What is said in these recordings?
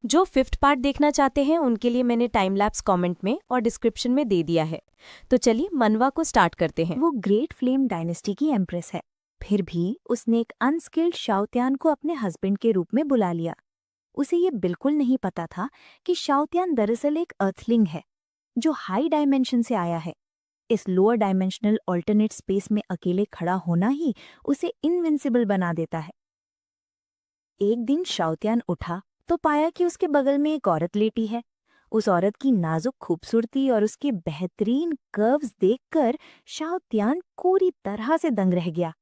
जो fifth part देखना चाहते हैं उनके लिए मैंने टाइम लैप्स कमेंट में और डिस्क्रिप्शन में दे दिया है। तो चलिए मनवा को स्टार्ट करते हैं। वो ग्रेट फ्लेम डायनेस्टी की एम्प्रेस है, फिर भी उसने एक अनस्किल्ड शाओतियान को अपने हस्बैंड के रूप में बुला लिया। उसे ये बिल्कुल नहीं पता था कि शाओतियान दरअसल एक अर्थलिंग है जो हाई डायमेंशन से आया है। इस लोअर डायमेंशनल ऑल्टरनेट स्पेस में अकेले खड़ा होना ही उसे इनविंसिबल बना देता है। एक दिन शाओतियान उठा तो पाया कि उसके बगल में एक औरत लेटी है। उस औरत की नाजुक खूबसूरती और उसके बेहतरीन कर्व्स देखकर शाओतियान पूरी तरह से दंग रह गया।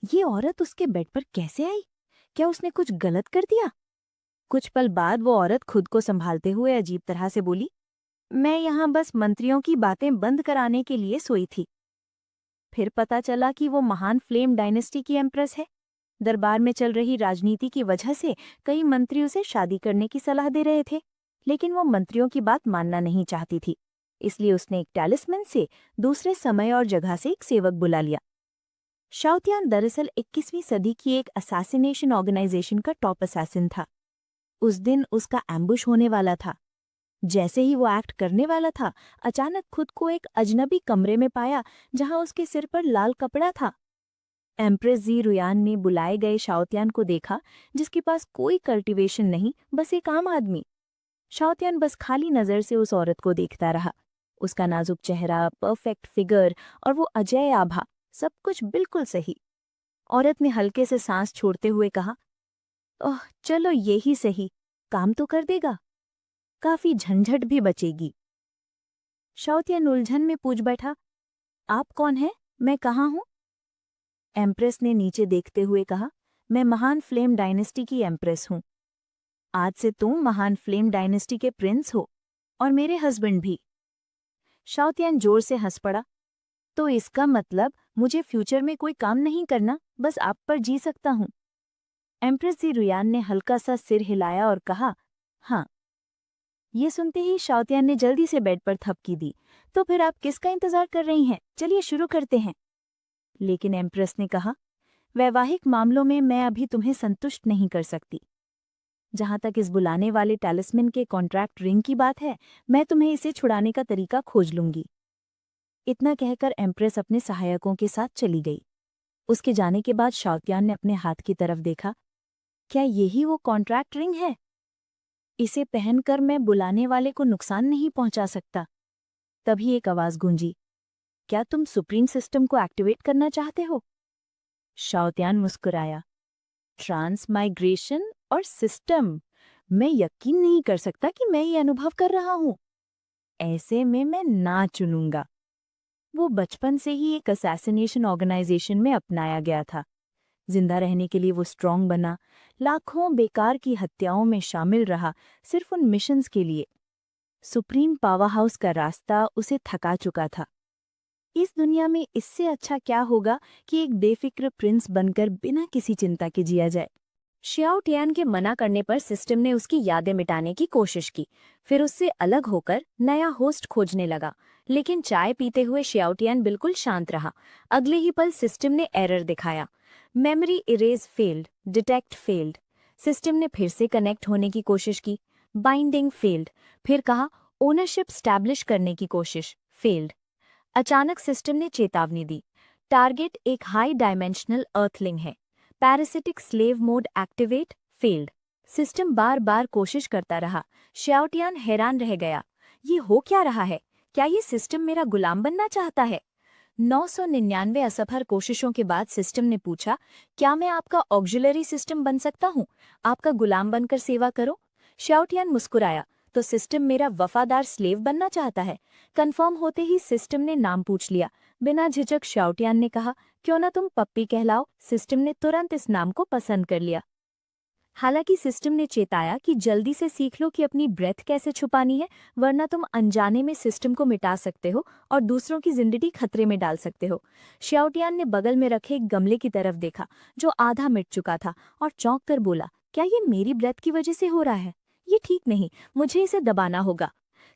ये औरत उसके बेड पर कैसे आई? क्या उसने कुछ गलत कर दिया? कुछ पल बाद वो औरत खुद को संभालते हुए अजीब तरह से बोली, मैं यहाँ बस मंत्रियों की बातें बंद कराने के लिए सोई थी। फिर पता चला कि वो महान फ्लेम डायनेस्टी की एम्प्रेस है। दरबार में चल रही राजनीति की वजह से कई मंत्री उसे शादी करने की सलाह दे रहे थे, लेकिन वो मंत्रियों की बात मानना नहीं चाहती थी। इसलिए उसने एक टैलिस्मैन से दूसरे समय और जगह से एक सेवक बुला लिया। शाओतियान दरअसल 21वीं सदी की एक असैसिनेशन ऑर्गेनाइजेशन का टॉप असैसिन था। उस दिन उसका एम्बुश होने वाला था। जैसे ही वो एक्ट करने वाला था, अचानक खुद को एक अजनबी कमरे में पाया जहां उसके सिर पर लाल कपड़ा था। एम्प्रेस जी रुयान ने बुलाए गए शाओतियान को देखा, जिसके पास कोई कल्टीवेशन नहीं, बस एक आम आदमी। शाओतियान बस खाली नजर से उस औरत को देखता रहा। उसका नाजुक चेहरा, परफेक्ट फिगर और वो अजय आभा, सब कुछ बिल्कुल सही। औरत ने हल्के से सांस छोड़ते हुए कहा, ओह चलो ये ही सही, काम तो कर देगा, काफी झंझट भी बचेगी। शाओतियान उलझन में पूछ बैठा, आप कौन हैं? मैं कहाँ हूँ? एम्प्रेस ने नीचे देखते हुए कहा, मैं महान फ्लेम डायनेस्टी की एम्प्रेस हूँ। आज से तुम महान फ्लेम डायनेस्टी के प्रिंस हो और मेरे हस्बैंड भी। शाओतियान जोर से हंस पड़ा, तो इसका मतलब मुझे फ्यूचर में कोई काम नहीं करना, बस आप पर जी सकता हूँ। एम्प्रेस जी रुयान ने हल्का सा सिर हिलाया और कहा, हाँ। ये सुनते ही शाओतियान ने जल्दी से बेड पर थपकी दी, तो फिर आप किसका इंतजार कर रही हैं? चलिए शुरू करते हैं। लेकिन एम्प्रेस ने कहा, वैवाहिक मामलों में मैं अभी तुम्हें संतुष्ट नहीं कर सकती। जहां तक इस बुलाने वाले टैलिस्मैन के कॉन्ट्रैक्ट रिंग की बात है, मैं तुम्हें इसे छुड़ाने का तरीका खोज लूंगी। इतना कहकर एम्प्रेस अपने सहायकों के साथ चली गई। उसके जाने के बाद शाओतियान ने अपने हाथ की तरफ देखा। क्या यही वो कॉन्ट्रैक्ट रिंग है? इसे पहनकर मैं बुलाने वाले को नुकसान नहीं पहुंचा सकता। तभी एक आवाज गूंजी, क्या तुम सुप्रीम सिस्टम को एक्टिवेट करना चाहते हो? शाओतियान मुस्कुराया, ट्रांसमाइग्रेशन और सिस्टम, मैं यकीन नहीं कर सकता कि मैं ये अनुभव कर रहा हूं। ऐसे में मैं ना चुनूंगा। वो बचपन से ही एक असैसिनेशन ऑर्गेनाइजेशन में अपनाया गया था। जिंदा रहने के लिए वो स्ट्रांग बना, लाखों बेकार की हत्याओं में शामिल रहा, सिर्फ उन मिशंस के लिए। सुप्रीम पावर हाउस का रास्ता उसे थका चुका था। इस दुनिया में इससे अच्छा क्या होगा कि एक बेफिक्र प्रिंस बनकर बिना किसी चिंता के जिया जाए। शाओतियान के मना करने पर सिस्टम ने उसकी यादें मिटाने की कोशिश की, फिर उससे अलग होकर नया होस्ट खोजने लगा। लेकिन चाय पीते हुए शाओतियान बिल्कुल शांत रहा। अगले ही पल सिस्टम ने एरर दिखाया, memory erase failed, detect failed. System ने फिर से कनेक्ट होने की कोशिश की, बाइंडिंग फेल्ड। फिर कहा, ओनरशिप स्टैब्लिश करने की कोशिश, फेल्ड। अचानक सिस्टम ने चेतावनी दी, टारगेट एक हाई डायमेंशनल अर्थलिंग है, parasitic slave mode activate, failed. System बार बार कोशिश करता रहा। शाओतियान हैरान रह गया, ये हो क्या रहा है? क्या ये सिस्टम मेरा गुलाम बनना चाहता है? 999 असफल कोशिशों के बाद सिस्टम ने पूछा, क्या मैं आपका ऑक्सिलरी सिस्टम बन सकता हूँ? आपका गुलाम बनकर सेवा करो। शाओतियान मुस्कुराया, तो सिस्टम मेरा वफादार स्लेव बनना चाहता है। कंफर्म होते ही सिस्टम ने नाम पूछ लिया। बिना झिझक शाओतियान ने कहा, क्यों ना तुम पप्पी कहलाओ। सिस्टम ने तुरंत इस नाम को पसंद कर लिया। हालांकि सिस्टम ने चेताया कि जल्दी से सीख लो कि अपनी ब्रेथ कैसे छुपानी है, वरना तुम अनजाने में सिस्टम को मिटा सकते हो और दूसरों की जिंदगी खतरे में डाल सकते हो। शाओतियान ने बगल में रखे एक गमले की तरफ देखा जो आधा मिट चुका था और चौंक कर बोला, क्या ये मेरी ब्रेथ की वजह से हो रहा है? ये ठीक नहीं, मुझे इसे दबाना होगा।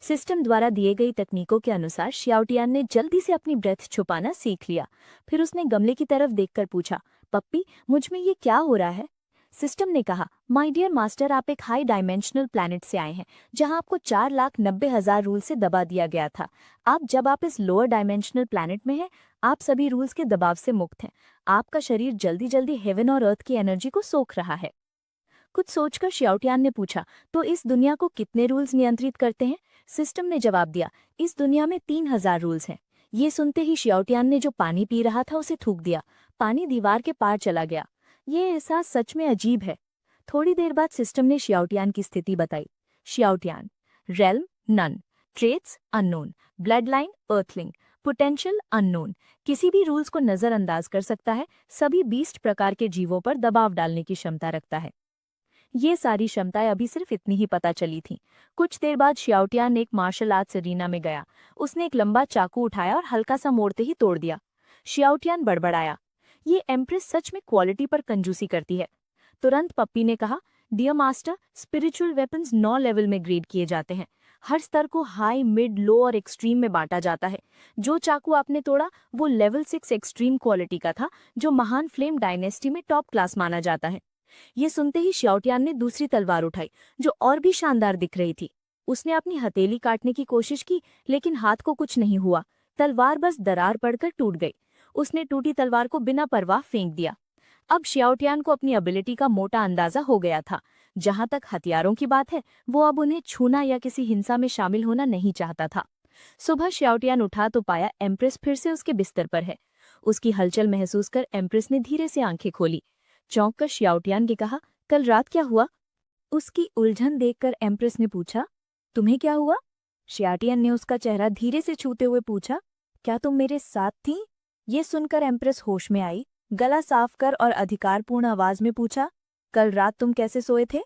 सिस्टम द्वारा दिए गई तकनीकों के अनुसार शाओतियान ने जल्दी से अपनी ब्रेथ छुपाना सीख लिया। फिर उसने गमले की तरफ देखकर पूछा, पप्पी मुझ में ये क्या हो रहा है? सिस्टम ने कहा, माय डियर मास्टर, आप एक हाई डायमेंशनल प्लैनेट से आए हैं जहां आपको 4,90,000 रूल से दबा दिया गया था। जब आप इस लोअर डायमेंशनल प्लैनेट में हैं, आप सभी रूल्स के दबाव से मुक्त हैं। आपका शरीर जल्दी जल्दी हेवन और अर्थ की एनर्जी को सोख रहा है। कुछ सोचकर श्याओटियान ने पूछा, तो इस दुनिया को कितने रूल्स नियंत्रित करते हैं? सिस्टम ने जवाब दिया, इस दुनिया में 3,000 रूल्स हैं। ये सुनते ही श्याओटियान ने जो पानी पी रहा था उसे थूक दिया। पानी दीवार के पार चला गया। ये एहसास सच में अजीब है। थोड़ी देर बाद सिस्टम ने श्याओटियान की स्थिति बताई। Xiaotian, realm none, traits unknown, blood line earthling, potential unknown, किसी भी रूल्स को नजरअंदाज कर सकता है, सभी 20 प्रकार के जीवों पर दबाव डालने की क्षमता रखता है। ये सारी क्षमताएं अभी सिर्फ इतनी ही पता चली थीं। कुछ देर बाद श्याओटियान एक मार्शल आर्ट्स अरीना में गया। उसने एक लंबा चाकू उठाया और हल्का सा मोड़ते ही तोड़ दिया। श्याओटियान बड़बड़ाया, ये एम्प्रेस सच में क्वालिटी पर कंजूसी करती है। तुरंत पप्पी ने कहा, dear master, spiritual weapons 9 level में ग्रेड किए जाते हैं। हर स्तर को हाई, मिड, लो और एक्सट्रीम में बांटा जाता है। जो चाकू आपने तोड़ा वो लेवल 6 एक्सट्रीम क्वालिटी का था, जो महान फ्लेम डायनेस्टी में टॉप क्लास माना जाता है। ये सुनते ही श्याओटियान ने दूसरी तलवार उठाई, जो और भी शानदार दिख रही थी। उसने अपनी हथेली काटने की कोशिश की, लेकिन हाथ को कुछ नहीं हुआ। तलवार बस दरार पड़कर टूट गई। उसने टूटी तलवार को बिना परवाह फेंक दिया। अब श्याओटियान को अपनी एबिलिटी का मोटा अंदाजा हो गया था। जहां तक हथियारों की बात है, वो अब उन्हें छूना या किसी हिंसा में शामिल होना नहीं चाहता था। सुबह श्याओटियान उठा तो पाया एम्प्रेस फिर से उसके बिस्तर पर है। उसकी हलचल महसूस कर एम्प्रेस ने धीरे से आंखें खोली। चौंक कर श्याओटियान ने कहा, कल रात क्या हुआ? उसकी उलझन देखकर एम्प्रेस ने पूछा, तुम्हें क्या हुआ? श्याओटियान ने उसका चेहरा धीरे से छूते हुए पूछा, क्या तुम मेरे साथ थी? ये सुनकर एम्प्रेस होश में आई। गला साफ कर और अधिकारपूर्ण आवाज में पूछा, कल रात तुम कैसे सोए थे?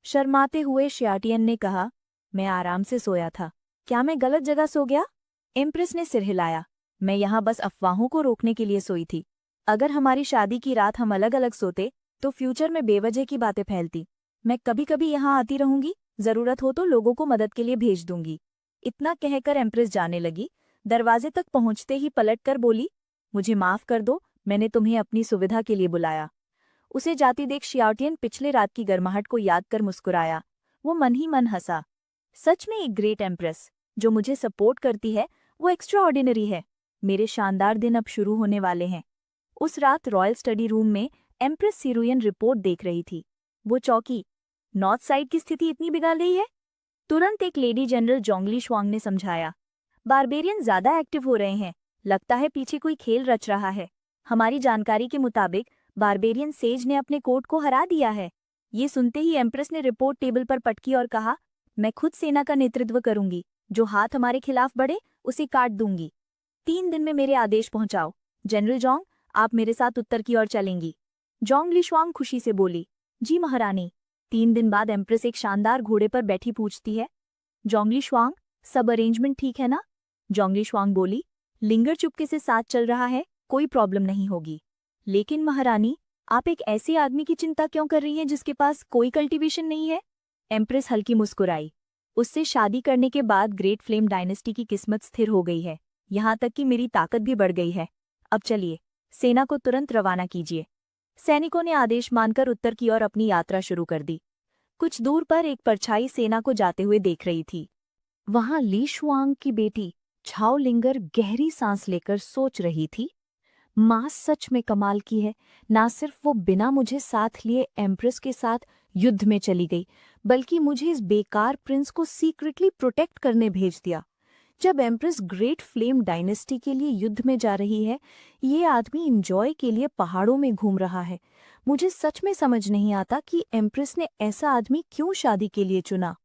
शर्माते हुए श्याओटियान ने कहा, मैं आराम से सोया था। क्या मैं गलत जगह सो गया? एम्प्रेस ने सिर हिलाया, मैं यहाँ बस अफवाहों को रोकने के लिए सोई थी। अगर हमारी शादी की रात हम अलग अलग सोते तो फ्यूचर में बेवजह की बातें फैलती। मैं कभी कभी यहाँ आती रहूंगी, जरूरत हो तो लोगों को मदद के लिए भेज दूंगी। इतना कहकर एम्प्रेस जाने लगी। दरवाजे तक पहुंचते ही पलट कर बोली, मुझे माफ कर दो, मैंने तुम्हें अपनी सुविधा के लिए बुलाया। उसे जाती देख श्याओटियान पिछले रात की गर्माहट को याद कर मुस्कुराया। वो मन ही मन हंसा। सच में एक ग्रेट एम्प्रेस जो मुझे सपोर्ट करती है, वो एक्स्ट्रा ऑर्डिनरी है। मेरे शानदार दिन अब शुरू होने वाले हैं। उस रात रॉयल स्टडी रूम में एम्प्रेस सिरुयन रिपोर्ट देख रही थी। वो चौंकी, नॉर्थ साइड की स्थिति इतनी बिगड़ गई है? तुरंत एक लेडी जनरल जोंगली शुआंग ने समझाया, बारबेरियन ज्यादा एक्टिव हो रहे हैं, लगता है पीछे कोई खेल रच रहा है। हमारी जानकारी के मुताबिक बारबेरियन सेज ने अपने कोर्ट को हरा दिया है। ये सुनते ही एम्प्रेस ने रिपोर्ट टेबल पर पटकी और कहा, मैं खुद सेना का नेतृत्व करूंगी। जो हाथ हमारे खिलाफ बढ़े उसे काट दूंगी। 3 दिन में मेरे आदेश पहुंचाओ। जनरल जोंग, आप मेरे साथ उत्तर की ओर चलेंगी। जोंगली शुआंग खुशी से बोली, जी महारानी। 3 दिन बाद एम्प्रेस एक शानदार घोड़े पर बैठी पूछती है, जोंगली शुआंग, सब अरेंजमेंट ठीक है ना? जोंगली शुआंग बोली, लिंगर चुपके से साथ चल रहा है, कोई प्रॉब्लम नहीं होगी। लेकिन महारानी, आप एक ऐसे आदमी की चिंता क्यों कर रही हैं जिसके पास कोई कल्टीवेशन नहीं है? एम्प्रेस हल्की मुस्कुराई। उससे शादी करने के बाद ग्रेट फ्लेम डायनेस्टी की किस्मत स्थिर हो गई है। यहाँ तक कि मेरी ताकत भी बढ़ गई है। अब चलिए, सेना को तुरंत रवाना कीजिए। सैनिकों ने आदेश मानकर उत्तर की ओर अपनी यात्रा शुरू कर दी। कुछ दूर पर एक परछाई सेना को जाते हुए देख रही थी। वहां ली शुआंग की बेटी छाओ लिंगर गहरी सांस लेकर सोच रही थी, मां सच में कमाल की है। ना सिर्फ वो बिना मुझे साथ लिए एम्प्रेस के साथ युद्ध में चली गई, बल्कि मुझे इस बेकार प्रिंस को सीक्रेटली प्रोटेक्ट करने भेज दिया। जब एम्प्रेस ग्रेट फ्लेम डायनेस्टी के लिए युद्ध में जा रही है, ये आदमी एंजॉय के लिए पहाड़ों में घूम रहा है। मुझे सच में समझ नहीं आता कि एम्प्रेस ने ऐसा आदमी क्यों शादी के लिए चुना।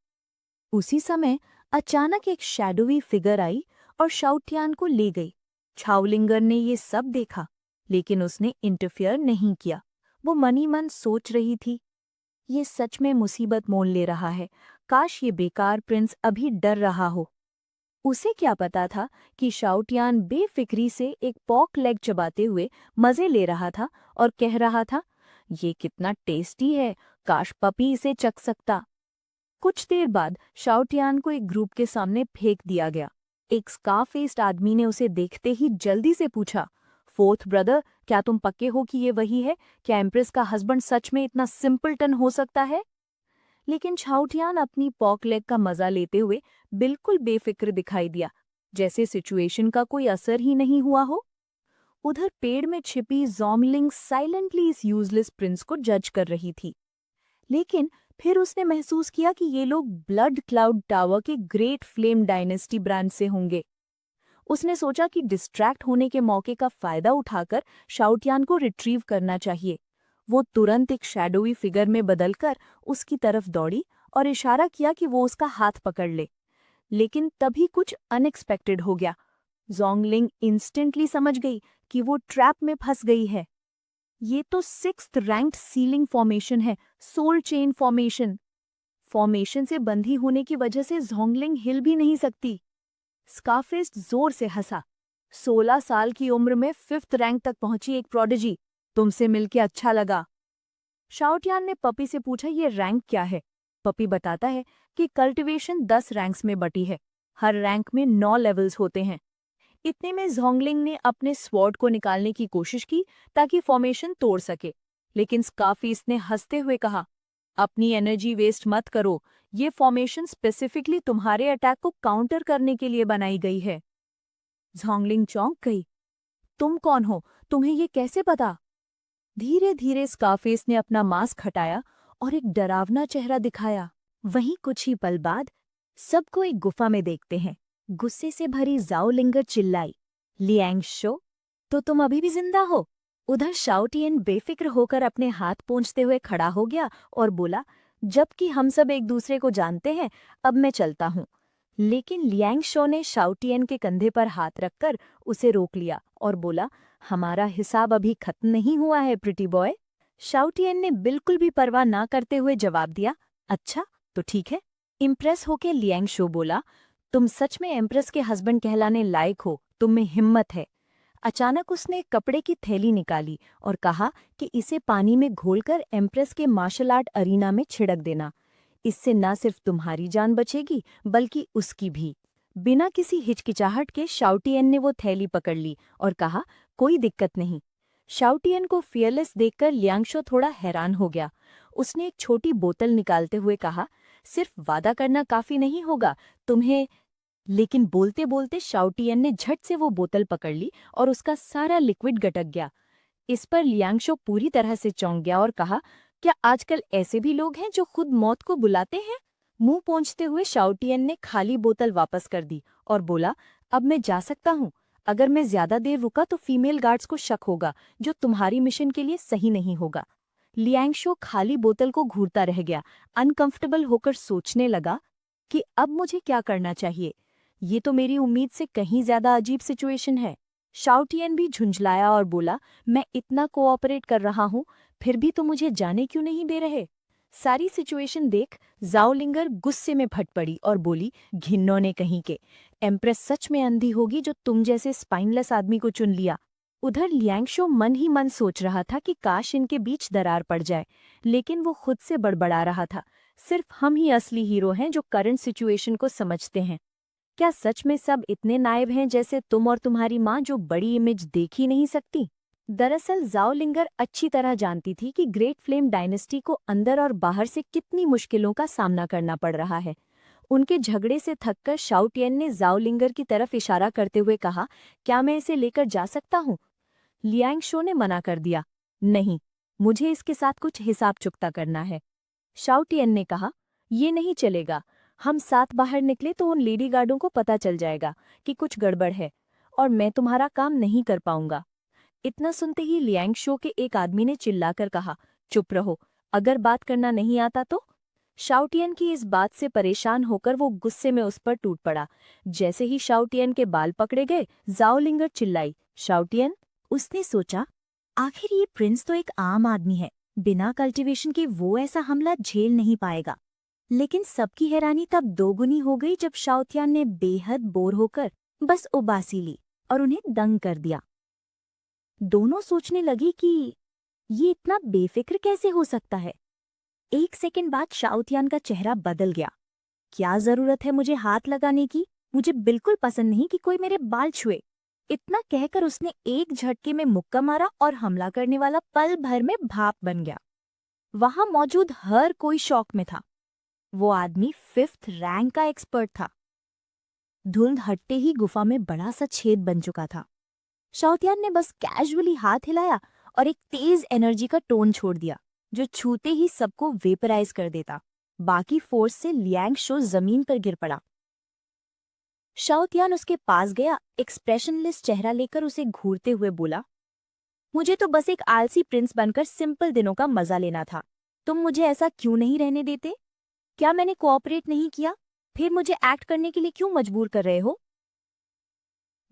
उसी समय अचानक एक शैडोवी फिगर आई और शाओटियान को ले गई। छाओलिंगर ने ये सब देखा, लेकिन उसने इंटरफेयर नहीं किया। वो मन ही मन सोच रही थी, ये सच में मुसीबत मोल ले रहा है। काश ये बेकार प्रिंस अभी डर रहा हो। उसे क्या पता था कि शाओटियान बेफिक्री से एक पॉक लेग चबाते हुए मजे ले रहा था और कह रहा था, ये कितना टेस्टी है, काश पपी इसे चख सकता। कुछ देर बाद शाओटियान को एक ग्रुप के सामने फेंक दिया गया। एक स्कारफेस्ड आदमी ने उसे देखते ही जल्दी से पूछा, फोर्थ ब्रदर, क्या तुम पक्के हो कि ये वही है? क्या एम्प्रेस का हस्बैंड सच में इतना सिंपलटन हो सकता है? लेकिन छाउटियान अपनी पॉक लेग का मजा लेते हुए बिल्कुल बेफिक्र दिखाई दिया, जैसे सिचुएशन का कोई असर ही नहीं हुआ हो। उधर पेड़ में छिपी ज़ॉम्लिंग साइलेंटली इस यूजलेस प्रिंस को जज कर रही थी। लेकिन फिर उसने महसूस किया कि ये लोग ब्लड क्लाउड टावर के ग्रेट फ्लेम डायनेस्टी ब्रांड से होंगे। उसने सोचा कि डिस्ट्रैक्ट होने के मौके का फायदा उठाकर शाउटियान को रिट्रीव करना चाहिए। वो तुरंत एक शैडोई फिगर में बदलकर उसकी तरफ दौड़ी और इशारा किया कि वो उसका हाथ पकड़ ले। लेकिन तभी कुछ अनएक्सपेक्टेड हो गया। ज़ोंगलिंग इंस्टेंटली समझ गई कि वो ट्रैप में फंस गई है। ये तो 6th रैंक्ड सीलिंग फॉर्मेशन है, सोल चेन फॉर्मेशन। फॉर्मेशन से बंधी होने की वजह से ज़ोंगलिंग हिल भी नहीं सकती। स्कारफेस्ट जोर से हंसा। 16 साल की उम्र में 5th रैंक तक पहुंची एक प्रोडिजी, तुमसे मिलके अच्छा लगा। शाओटियान ने पपी से पूछा, ये रैंक क्या है? पपी बताता है कि कल्टीवेशन 10 रैंक्स में बटी है। हर रैंक में 9 लेवल्स होते हैं। इतने में ज़ोंगलिंग ने अपने स्वॉर्ड को निकालने की कोशिश की ताकि फॉर्मेशन तोड़ सके, लेकिन स्कारफेस ने हंसते हुए कहा, अपनी एनर्जी वेस्ट मत करो, ये फॉर्मेशन स्पेसिफिकली तुम्हारे अटैक को काउंटर करने के लिए बनाई गई है। ज़ोंगलिंग चौंक गई। तुम कौन हो? तुम्हें ये कैसे पता? धीरे धीरे स्कारफेस ने अपना मास्क हटाया और एक डरावना चेहरा दिखाया। वहीं कुछ ही पल बाद सबको एक गुफा में देखते हैं। गुस्से से भरी ज़ाओलिंगर चिल्लाई, लियांगशो, तो तुम अभी भी जिंदा हो? उधर शाओटियन बेफिक्र होकर अपने हाथ पोंछते हुए खड़ा हो गया और बोला, जबकि हम सब एक दूसरे को जानते हैं, अब मैं चलता हूँ। लेकिन लियांगशो ने शाओटियन के कंधे पर हाथ रखकर उसे रोक लिया और बोला, हमारा हिसाब अभी खत्म नहीं हुआ है प्रिटी बॉय। शाओटियन ने बिल्कुल भी परवाह ना करते हुए जवाब दिया, अच्छा तो ठीक है। इम्प्रेस होके लियांगशो बोला, तुम सच में एम्प्रेस के हस्बैंड कहलाने लायक हो, तुम में हिम्मत है। अचानक उसने एक कपड़े की थैली निकाली और कहा कि इसे पानी में घोलकर एम्प्रेस के मार्शल आर्ट अरीना में छिड़क देना। इससे न सिर्फ तुम्हारी जान बचेगी बल्कि उसकी भी। बिना किसी हिचकिचाहट के शाओटियन ने वो थैली पकड़ ली और कहा, कोई दिक्कत नहीं। शाओटियन को फियरलेस देखकर लियांगशो थोड़ा हैरान हो गया। उसने एक छोटी बोतल निकालते हुए कहा, सिर्फ वादा करना काफी नहीं होगा, तुम्हें। लेकिन बोलते बोलते शाओटियन ने झट से वो बोतल पकड़ ली और उसका सारा लिक्विड गटक गया। इस पर लियांगशो पूरी तरह से चौंक गया और कहा, क्या आजकल ऐसे भी लोग हैं जो खुद मौत को बुलाते हैं? मुंह पोंछते हुए शाओटियन ने खाली बोतल वापस कर दी और बोला, अब मैं जा सकता हूँ। अगर मैं ज्यादा देर रुका तो फीमेल गार्ड्स को शक होगा, जो तुम्हारी मिशन के लिए सही नहीं होगा। लियांगशो खाली बोतल को घूरता रह गया, अनकंफर्टेबल होकर सोचने लगा कि अब मुझे क्या करना चाहिए। ये तो मेरी उम्मीद से कहीं ज्यादा अजीब सिचुएशन है। शाओटियन भी झुंझलाया और बोला, मैं इतना कोऑपरेट कर रहा हूँ, फिर भी तो मुझे जाने क्यों नहीं दे रहे? सारी सिचुएशन देख ज़ाओलिंगर गुस्से में फट पड़ी और बोली, घिन्नौने कहीं के, एम्प्रेस सच में अंधी होगी जो तुम जैसे स्पाइनलेस आदमी को चुन लिया। उधर लियांगशो मन ही मन सोच रहा था कि काश इनके बीच दरार पड़ जाए, लेकिन वो खुद से बड़बड़ा रहा था, सिर्फ हम ही असली हीरो हैं जो करंट सिचुएशन को समझते हैं। क्या सच में सब इतने नायब हैं जैसे तुम और तुम्हारी माँ, जो बड़ी इमेज देख ही नहीं सकती? दरअसल ज़ाओलिंगर अच्छी तरह जानती थी कि ग्रेट फ्लेम डायनेस्टी को अंदर और बाहर से कितनी मुश्किलों का सामना करना पड़ रहा है। उनके झगड़े से थककर शाओटियन ने ज़ाओलिंगर की तरफ इशारा करते हुए कहा, क्या मैं इसे लेकर जा सकता हूँ? लियांगशो ने मना कर दिया, नहीं, मुझे इसके साथ कुछ हिसाब चुकता करना है। शाओटियन ने कहा, ये नहीं चलेगा। हम साथ बाहर निकले तो उन लेडी गार्डों को पता चल जाएगा कि कुछ गड़बड़ है और मैं तुम्हारा काम नहीं कर पाऊंगा। इतना सुनते ही लियांगशो के एक आदमी ने चिल्लाकर कहा, चुप रहो, अगर बात करना नहीं आता तो? शाओटियन की इस बात से परेशान होकर वो गुस्से में उस पर टूट पड़ा। जैसे ही शाओटियन के बाल पकड़े गए, ज़ाओलिंगर चिल्लाई, शाओटियन। उसने सोचा, आखिर ये प्रिंस तो एक आम आदमी है, बिना कल्टीवेशन के वो ऐसा हमला झेल नहीं पाएगा। लेकिन सबकी हैरानी तब दोगुनी हो गई जब शाओटियन ने बेहद बोर होकर बस उबासी ली और उन्हें दंग कर दिया। दोनों सोचने लगी कि ये इतना बेफिक्र कैसे हो सकता है। एक सेकंड बाद शाओटियन का चेहरा बदल गया। क्या जरूरत है मुझे हाथ लगाने की? मुझे बिल्कुल पसंद नहीं कि कोई मेरे बाल छुए। इतना कहकर उसने एक झटके में मुक्का मारा और हमला करने वाला पल भर में भाप बन गया। वहां मौजूद हर कोई शॉक में था। वो आदमी 5th रैंक का एक्सपर्ट था। धुंध हटते ही गुफा में बड़ा सा छेद बन चुका था। शाओतियान ने बस कैजुअली हाथ हिलाया और एक तेज एनर्जी का टोन छोड़ दिया जो छूते ही सबको वेपराइज कर देता। बाकी फोर्स से लियांग शो जमीन पर गिर पड़ा। शाओतियान उसके पास गया, एक्सप्रेशनलेस चेहरा लेकर उसे घूरते हुए बोला, मुझे तो बस एक आलसी प्रिंस बनकर सिंपल दिनों का मजा लेना था। तुम मुझे ऐसा क्यों नहीं रहने देते? क्या मैंने कोऑपरेट नहीं किया? फिर मुझे एक्ट करने के लिए क्यों मजबूर कर रहे हो?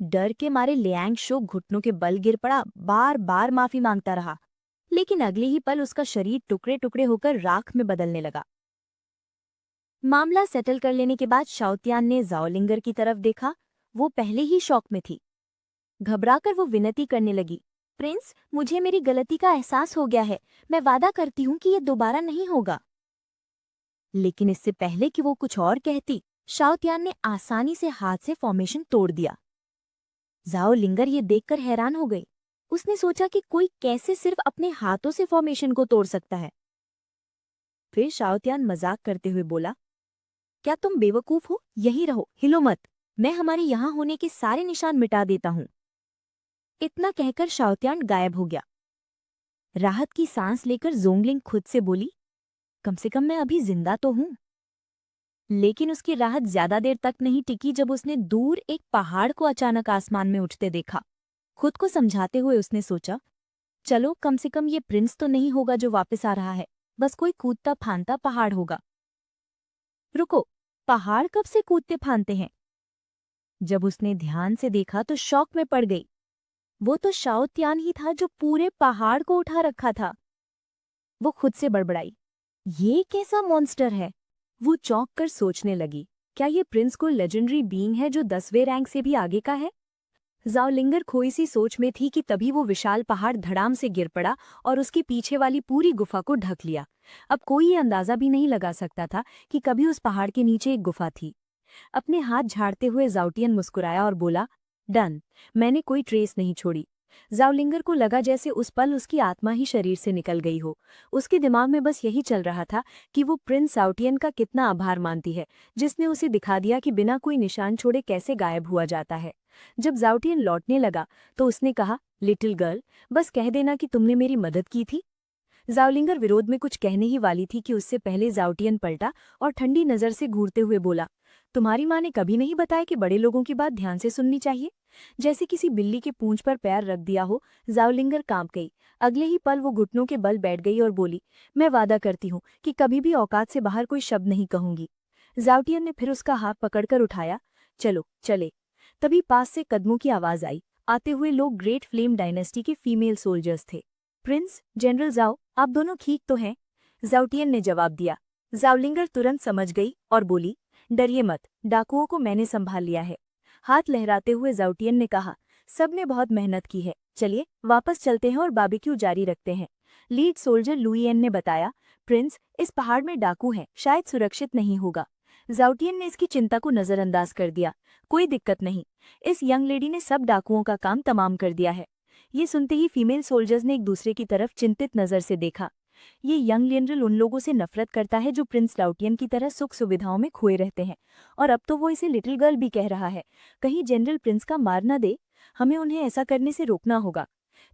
डर के मारे लियांग शो घुटनों के बल गिर पड़ा, बार बार माफी मांगता रहा, लेकिन अगले ही पल उसका शरीर टुकड़े टुकड़े होकर राख में बदलने लगा। मामला सेटल कर लेने के बाद शाओतियान ने जाओलिंगर की तरफ देखा। वो पहले ही शॉक में थी। घबराकर वो विनती करने लगी, प्रिंस, मुझे मेरी गलती का एहसास हो गया है। मैं वादा करती हूँ कि ये दोबारा नहीं होगा। लेकिन इससे पहले कि वो कुछ और कहती, शाओतियान ने आसानी से हाथ से फॉर्मेशन तोड़ दिया। जाओलिंगर ये देखकर हैरान हो गई। उसने सोचा कि कोई कैसे सिर्फ अपने हाथों से फॉर्मेशन को तोड़ सकता है। फिर शाओतियान मजाक करते हुए बोला, क्या तुम बेवकूफ हो? यही रहो, हिलो मत। मैं हमारे यहां होने के सारे निशान मिटा देता हूं। इतना कहकर शाओतियान गायब हो गया। राहत की सांस लेकर जोंगलिंग खुद से बोली, कम से कम मैं अभी जिंदा तो हूं। लेकिन उसकी राहत ज्यादा देर तक नहीं टिकी जब उसने दूर एक पहाड़ को अचानक आसमान में उठते देखा। खुद को समझाते हुए उसने सोचा, चलो कम से कम ये प्रिंस तो नहीं होगा जो वापस आ रहा है, बस कोई कूदता फांदता पहाड़ होगा। रुको, पहाड़ कब से कूदते फांदते हैं? जब उसने ध्यान से देखा तो शॉक में पड़ गई। वो तो शाओतियान ही था जो पूरे पहाड़ को उठा रखा था। वो खुद से बड़बड़ाई, ये कैसा मॉन्स्टर है? वो चौंक कर सोचने लगी, क्या ये प्रिंस को लेजेंडरी बीइंग है जो 10वें रैंक से भी आगे का है? जाओलिंगर खोई सी सोच में थी कि तभी वो विशाल पहाड़ धड़ाम से गिर पड़ा और उसके पीछे वाली पूरी गुफा को ढक लिया। अब कोई ये अंदाजा भी नहीं लगा सकता था कि कभी उस पहाड़ के नीचे एक गुफा थी। अपने हाथ झाड़ते हुए जाउटियन मुस्कुराया और बोला, डन, मैंने कोई ट्रेस नहीं छोड़ी। जाओलिंगर को लगा जैसे उस पल उसकी आत्मा ही शरीर से निकल गई हो। उसके दिमाग में बस यही चल रहा था कि वो प्रिंस जाउटियन का कितना आभार मानती है जिसने उसे दिखा दिया कि बिना कोई निशान छोड़े कैसे गायब हुआ जाता है। जब जाउटियन लौटने लगा तो उसने कहा, लिटिल गर्ल, बस कह देना कि तुमने मेरी मदद की थी। जाओलिंगर विरोध में कुछ कहने ही वाली थी कि उससे पहले जाउटियन पलटा और ठंडी नजर से घूरते हुए बोला, तुम्हारी माँ ने कभी नहीं बताया कि बड़े लोगों की बात ध्यान से सुननी चाहिए? जैसे किसी बिल्ली के पूंछ पर पैर रख दिया हो। जाओलिंगर कांप गई। अगले ही पल वो घुटनों के बल बैठ गई और बोली, मैं वादा करती हूँ कि कभी भी औकात से बाहर कोई शब्द नहीं कहूंगी। जाउटियन ने फिर उसका हाथ पकड़कर उठाया, चलो चले। तभी पास से कदमों की आवाज आई। आते हुए लोग ग्रेट फ्लेम डायनेस्टी के फीमेल सोल्जर्स थे। प्रिंस, जनरल जाओ, आप दोनों ठीक तो हैं? जाउटियन ने जवाब दिया। जाओलिंगर तुरंत समझ गई और बोली, डरिए मत, डाकुओं को मैंने संभाल लिया है। हाथ लहराते हुए जाउटियन ने कहा, सबने बहुत मेहनत की है, चलिए वापस चलते हैं और बारबेक्यू जारी रखते हैं। लीड सोल्जर लुईएन ने बताया, प्रिंस, इस पहाड़ में डाकू हैं, शायद सुरक्षित नहीं होगा। जाउटियन ने इसकी चिंता को नजरअंदाज कर दिया, कोई दिक्कत नहीं, इस यंग लेडी ने सब डाकुओं का काम तमाम कर दिया है। ये सुनते ही फीमेल सोल्जर्स ने एक दूसरे की तरफ चिंतित नजर से देखा। ये यंग जनरल उन लोगों से नफरत करता है जो प्रिंस लाउटियन की तरह सुख सुविधाओं में खोए रहते हैं, और अब तो वो इसे लिटिल गर्ल भी कह रहा है। कहीं जनरल प्रिंस का मार न दे, हमें उन्हें ऐसा करने से रोकना होगा।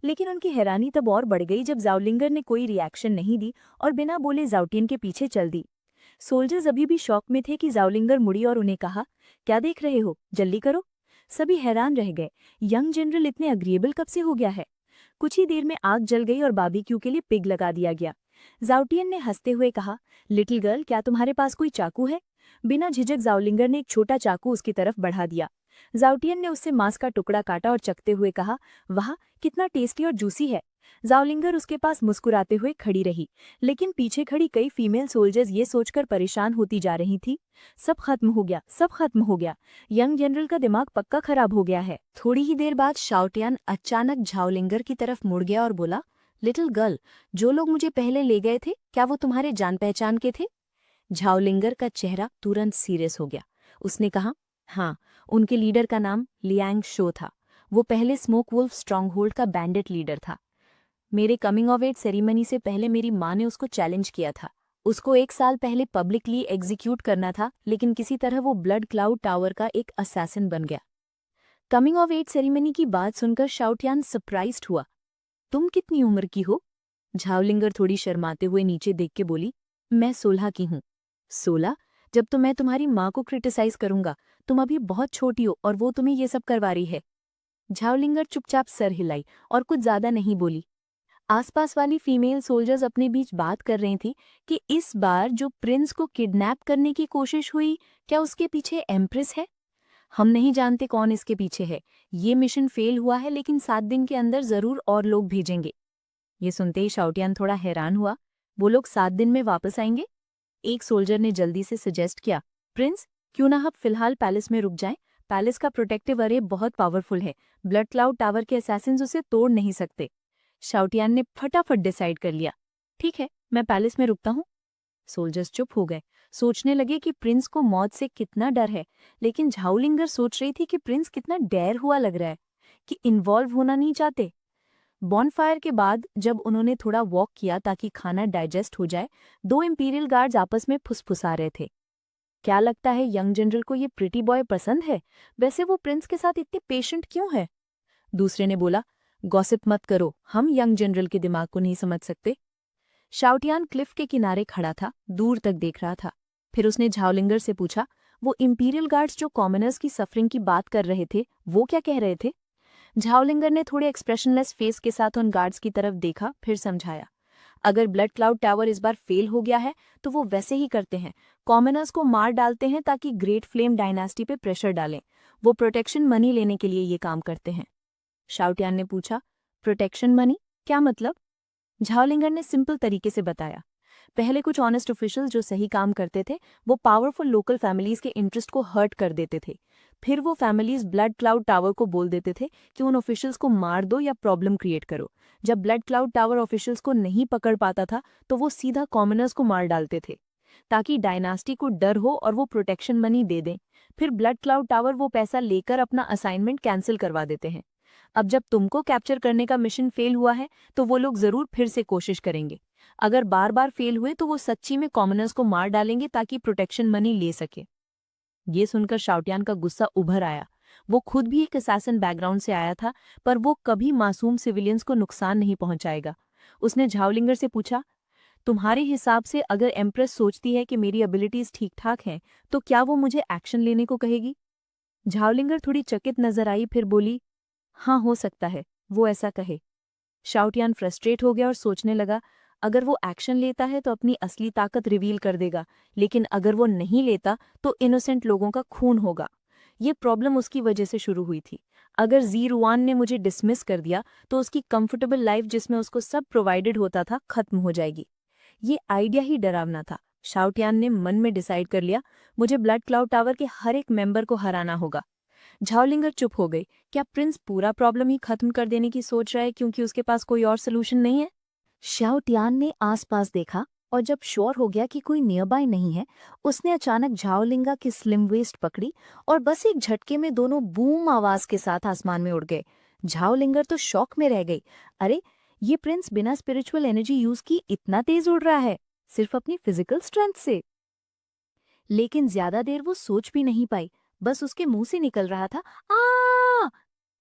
लेकिन उनकी हैरानी तब और बढ़ गई जब जाओलिंगर ने कोई रिएक्शन नहीं दी और बिना बोले जाउटियन के पीछे चल दी। सोल्जर्स अभी भी शौक में थे कि जाओलिंगर मुड़ी और उन्हें कहा, क्या देख रहे हो, जल्दी करो। सभी हैरान रह गए, यंग जनरल इतने अग्रीएबल कब से हो गया है? कुछ ही देर में आग जल गई और बारबेक्यू के लिए पिग लगा दिया गया। जाउटियन ने हंसते हुए कहा, लिटिल गर्ल, क्या तुम्हारे पास कोई चाकू है? बिना झिझक जाओलिंगर ने एक छोटा चाकू उसकी तरफ बढ़ा दिया। जाउटियन ने उससे मांस का टुकड़ा काटा और चखते हुए कहा, वाह, कितना टेस्टी और जूसी है। जाओलिंगर उसके पास मुस्कुराते हुए खड़ी रही, लेकिन पीछे खड़ी कई फीमेल सोल्जर्स ये सोचकर परेशान होती जा रही थी, सब खत्म हो गया, सब खत्म हो गया। यंग जनरल का दिमाग पक्का खराब हो गया है। थोड़ी ही देर बाद शाओटियान अचानक जाओलिंगर की तरफ मुड़ गया और बोला, लिटिल गर्ल, जो लोग मुझे पहले ले गए थे, क्या वो तुम्हारे जान पहचान के थे? झाओलिंगर का चेहरा तुरंत सीरियस हो गया। उसने कहा, हाँ, उनके लीडर का नाम लियांग शो था। वो पहले स्मोक वुल्फ स्ट्रॉन्गहोल्ड का बैंडिट लीडर था। मेरे कमिंग ऑफ एज सेरेमनी से पहले मेरी माँ ने उसको चैलेंज किया था। उसको 1 साल पहले पब्लिकली एग्जीक्यूट करना था, लेकिन किसी तरह वो ब्लड क्लाउड टावर का एक असैसिन बन गया। कमिंग ऑफ एज सेरेमनी की बात सुनकर शाओटियान सरप्राइज्ड हुआ। तुम कितनी उम्र की हो? झाओलिंगर थोड़ी शर्माते हुए नीचे देख के बोली, मैं 16 की हूँ। 16? जब तो मैं तुम्हारी माँ को क्रिटिसाइज करूंगा। तुम अभी बहुत छोटी हो और वो तुम्हें ये सब करवा रही है। झाओलिंगर चुपचाप सर हिलाई और कुछ ज्यादा नहीं बोली। आसपास वाली फीमेल सोल्जर्स अपने बीच बात कर रही थी कि इस बार जो प्रिंस को किडनैप करने की कोशिश हुई, क्या उसके पीछे एम्प्रेस है? हम नहीं जानते कौन इसके पीछे है। ये मिशन फेल हुआ है, लेकिन 7 दिन के अंदर जरूर और लोग भेजेंगे। ये सुनते ही शाओटियान थोड़ा हैरान हुआ। वो लोग 7 दिन में वापस आएंगे? एक सोल्जर ने जल्दी से सजेस्ट किया, प्रिंस, क्यों ना हम फिलहाल पैलेस में रुक जाएं? पैलेस का प्रोटेक्टिव अरे बहुत पावरफुल है। ब्लड क्लाउड टावर के असैसिन्स उसे तोड़ नहीं सकते। शाओटियान ने फटाफट डिसाइड कर लिया, ठीक है, मैं पैलेस में रुकता हूँ। सोल्जर्स चुप हो गए, सोचने लगे कि प्रिंस को मौत से कितना डर है। लेकिन झाओलिंगर सोच रही थी कि प्रिंस कितना डर हुआ लग रहा है, कि इन्वॉल्व होना नहीं चाहते। बॉनफायर के बाद जब उन्होंने थोड़ा वॉक किया ताकि खाना डाइजेस्ट हो जाए, 2 इंपीरियल गार्ड्स आपस में फुसफुसा रहे थे। क्या लगता है यंग जनरल को ये प्रिटी बॉय पसंद है? वैसे वो प्रिंस के साथ इतनी पेशेंट क्यों है? दूसरे ने बोला, गॉसिप मत करो, हम यंग जनरल के दिमाग को नहीं समझ सकते। शाओटियान क्लिफ के किनारे खड़ा था, दूर तक देख रहा था। फिर उसने झाओलिंगर से पूछा, वो इंपीरियल गार्ड्स जो कॉमनर्स की सफरिंग की बात कर रहे थे, वो क्या कह रहे थे? झाओलिंगर ने थोड़े एक्सप्रेशनलेस फेस के साथ उन गार्ड्स की तरफ देखा, फिर समझाया, अगर ब्लड क्लाउड टावर इस बार फेल हो गया है तो वो वैसे ही करते हैं, कॉमनर्स को मार डालते हैं ताकि ग्रेट फ्लेम डायनास्टी पे प्रेशर डालें। वो प्रोटेक्शन मनी लेने के लिए ये काम करते हैं। शाओटियान ने पूछा, प्रोटेक्शन मनी क्या मतलब? झाओलिंगर ने सिंपल तरीके से बताया, पहले कुछ ऑनेस्ट ऑफिशियल्स जो सही काम करते थे, वो पावरफुल लोकल फैमिलीज के इंटरेस्ट को हर्ट कर देते थे। फिर वो फैमिलीज ब्लड क्लाउड टावर को बोल देते थे कि उन ऑफिशियल्स को मार दो या प्रॉब्लम क्रिएट करो। जब ब्लड क्लाउड टावर ऑफिशियल्स को नहीं पकड़ पाता था तो वो सीधा कॉमनर्स को मार डालते थे, ताकि डायनास्टी को डर हो और वो प्रोटेक्शन मनी दे दें। फिर ब्लड क्लाउड टावर वो पैसा लेकर अपना असाइनमेंट कैंसिल करवा देते हैं। अब जब तुमको कैप्चर करने का मिशन फेल हुआ है तो वो लोग जरूर फिर से कोशिश करेंगे। अगर बार बार फेल हुए तो वो सच्ची में कॉमनर्स को मार डालेंगे ताकि प्रोटेक्शन मनी ले सके। ये सुनकर शाओटियान का गुस्सा उभर आया। वो खुद भी एक असैसिन बैकग्राउंड से आया था, पर वो कभी मासूम सिविलियंस को नुकसान नहीं पहुंचाएगा। उसने झाओलिंगर से पूछा, तुम्हारे हिसाब से अगर एम्प्रेस सोचती है कि मेरी एबिलिटीज ठीक ठाक हैं, तो क्या वो मुझे एक्शन लेने को कहेगी? झाओलिंगर थोड़ी चकित नजर आई, फिर बोली, हाँ हो सकता है वो ऐसा कहे। शाओटियान फ्रस्ट्रेट हो गया और सोचने लगा, अगर वो एक्शन लेता है तो अपनी असली ताकत रिवील कर देगा, लेकिन अगर वो नहीं लेता तो इनोसेंट लोगों का खून होगा। ये प्रॉब्लम उसकी वजह से शुरू हुई थी। अगर ज़ीरुआन ने मुझे डिसमिस कर दिया तो उसकी कंफर्टेबल लाइफ जिसमें उसको सब प्रोवाइडेड होता था खत्म हो जाएगी। ये आइडिया ही डरावना था। शाओटियान ने मन में डिसाइड कर लिया, मुझे ब्लड क्लाउड टावर के हर एक मेंबर को हराना होगा। झाओलिंगर चुप हो गई। क्या प्रिंस पूरा प्रॉब्लम ही खत्म कर देने की सोच रहा है क्योंकि उसके पास कोई और सोल्यूशन नहीं है? शाओटियान ने आसपास देखा और जब श्योर हो गया कि कोई नियरबाई नहीं है, उसने अचानक झाओलिंगा की स्लिम वेस्ट पकड़ी और बस एक झटके में दोनों बूम आवाज के साथ आसमान में उड़ गए। झाओलिंगर तो शॉक में रह गई। अरे, ये प्रिंस बिना स्पिरिचुअल एनर्जी यूज की इतना तेज उड़ रहा है, सिर्फ अपनी फिजिकल स्ट्रेंथ से। लेकिन ज्यादा देर वो सोच भी नहीं पाई, बस उसके मुंह से निकल रहा था, आ!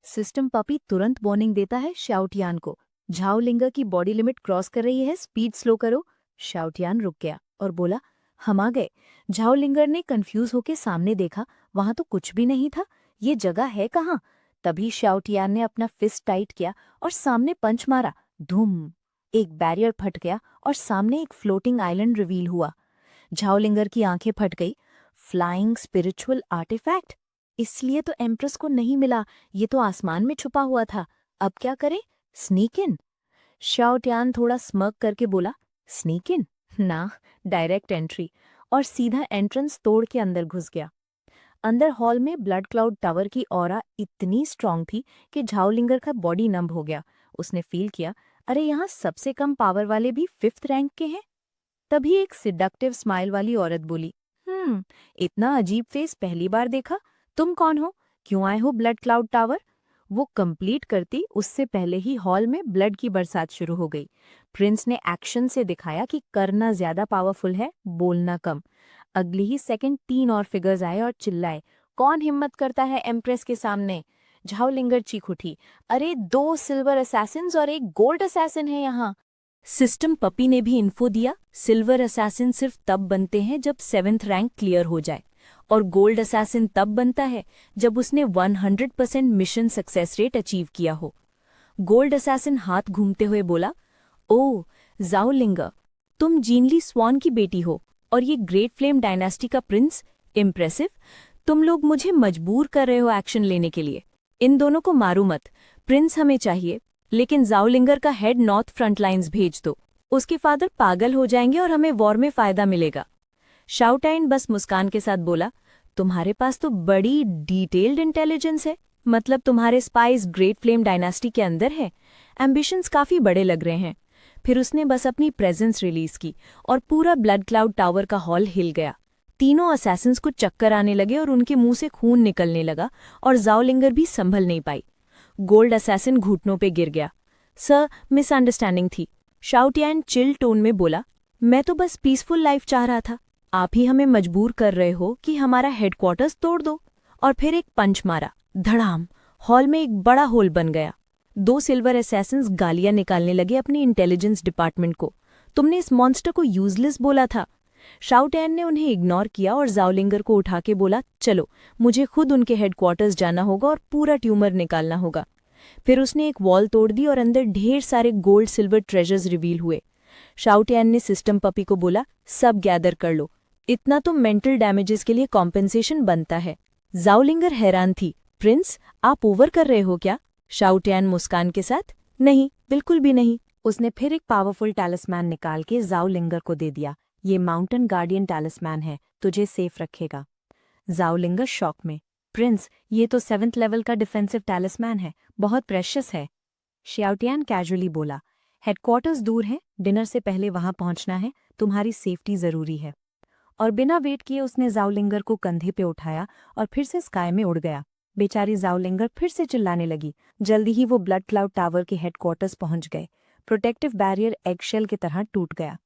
सिस्टम पपी तुरंत वार्निंग देता है शाओटियान को, झाओलिंगर की बॉडी लिमिट क्रॉस कर रही है, स्पीड स्लो करो। शाओटियान रुक गया और बोला, हम आ गए। झाओलिंगर ने कंफ्यूज होकर सामने देखा, वहां तो कुछ भी नहीं था। ये जगह है कहाँ? तभी शाओटियान ने अपना फिस्ट टाइट किया और सामने पंच मारा। धूम! एक बैरियर फट गया और सामने एक फ्लोटिंग आइलैंड रिवील हुआ। झाओलिंगर की आंखें फट गई। Flying spiritual artifact? इसलिए तो एम्प्रेस को नहीं मिला, ये तो आसमान में छुपा हुआ था। अब क्या करें? स्नीक इन? शाओटियान थोड़ा स्मर्क करके बोला, स्नीक इन ना, डायरेक्ट एंट्री, और सीधा एंट्रेंस तोड़ के अंदर घुस गया। अंदर हॉल में ब्लड क्लाउड टावर की ऑरा इतनी स्ट्रांग थी कि झाओलिंगर का बॉडी नंब हो गया। उसने फील किया, अरे यहाँ सबसे कम पावर वाले भी 5th रैंक के हैं। तभी एक सिडक्टिव स्माइल वाली औरत बोली, इतना अजीब फेस पहली बार देखा। तुम कौन हो? क्यों आए हो ब्लड क्लाउड टावर? वो कंप्लीट करती उससे पहले ही हॉल में ब्लड की बरसात शुरू हो गई। प्रिंस ने एक्शन से दिखाया कि करना ज्यादा पावरफुल है, बोलना कम। अगली ही सेकंड 3 और फिगर्स आए और चिल्लाए, कौन हिम्मत करता है एम्प्रेस के सामने? झाओलिंगर चीख उठी, अरे 2 सिल्वर असैसिन्स और 1 गोल्ड असैसिन है यहाँ। सिस्टम पपी ने भी इन्फो दिया, सिल्वर असैसिन सिर्फ तब बनते हैं जब 7th रैंक क्लियर हो जाए, और गोल्ड असैसिन तब बनता है जब उसने 100% मिशन सक्सेस रेट अचीव किया हो। गोल्ड असैसिन हाथ घूमते हुए बोला, ओह जाओलिंगर, तुम जीनली स्वान की बेटी हो और ये ग्रेट फ्लेम डायनेस्टी का प्रिंस। इम्प्रेसिव। तुम लोग मुझे मजबूर कर रहे हो एक्शन लेने के लिए। इन दोनों को मारो मत, प्रिंस हमें चाहिए, लेकिन जाओलिंगर का हेड नॉर्थ फ्रंट लाइन्स भेज दो। उसके फादर पागल हो जाएंगे और हमें वॉर में फायदा मिलेगा। शाउटाइन बस मुस्कान के साथ बोला, तुम्हारे पास तो बड़ी डिटेल्ड इंटेलिजेंस है, मतलब तुम्हारे स्पाइस ग्रेट फ्लेम डायनेस्टी के अंदर है। एम्बिशंस काफी बड़े लग रहे हैं। फिर उसने बस अपनी प्रेजेंस रिलीज की और पूरा ब्लड क्लाउड टावर का हॉल हिल गया। तीनों असैसिन्स को चक्कर आने लगे और उनके मुंह से खून निकलने लगा और जाओलिंगर भी संभल नहीं पाई। गोल्ड असैसिन घुटनों पे गिर गया। सर, मिसअंडरस्टैंडिंग थी। शाउटियान चिल टोन में बोला, मैं तो बस पीसफुल लाइफ चाह रहा था। आप ही हमें मजबूर कर रहे हो कि हमारा हेडक्वार्टर्स तोड़ दो। और फिर एक पंच मारा, धड़ाम। हॉल में एक बड़ा होल बन गया। 2 सिल्वर असैसिन्स गालियां निकालने लगे अपनी इंटेलिजेंस डिपार्टमेंट को। तुमने इस मॉन्स्टर को यूजलेस बोला था। शाउटैन ने उन्हें इग्नोर किया और जाओलिंगर को उठा के बोला, चलो, मुझे खुद उनके हेडक्वार्टर्स जाना होगा और पूरा ट्यूमर निकालना होगा। फिर उसने एक वॉल तोड़ दी और अंदर ढेर सारे गोल्ड सिल्वर ट्रेजर्स रिवील हुए। शाउटैन ने सिस्टम पपी को बोला, सब गैदर कर लो, इतना तो मेंटल डैमेजेस के लिए कॉम्पेंसेशन बनता है। जाओलिंगर हैरान थी, प्रिंस, आप ओवर कर रहे हो क्या? शाउटैन मुस्कान के साथ, नहीं, बिल्कुल भी नहीं। उसने फिर एक पावरफुल टैलिस्मैन निकाल के जाओलिंगर को दे दिया। ये माउंटेन गार्डियन टैलिस्मैन है, तुझे सेफ रखेगा। जाओलिंगर शॉक में, प्रिंस, ये तो 7th लेवल का डिफेंसिव टैलिस्मैन है, बहुत प्रेशियस है। शाउटियान कैजुअली बोला, हेडक्वार्टर्स दूर हैं, डिनर से पहले वहां पहुंचना है, तुम्हारी सेफ्टी जरूरी है। और बिना वेट किए उसने जाओलिंगर को कंधे पे उठाया और फिर से स्काई में उड़ गया। बेचारी जाओलिंगर फिर से चिल्लाने लगी। जल्दी ही वो ब्लड क्लाउड टावर के हेडक्वार्टर्स पहुंच गए। प्रोटेक्टिव बैरियर एगशेल की तरह टूट गया।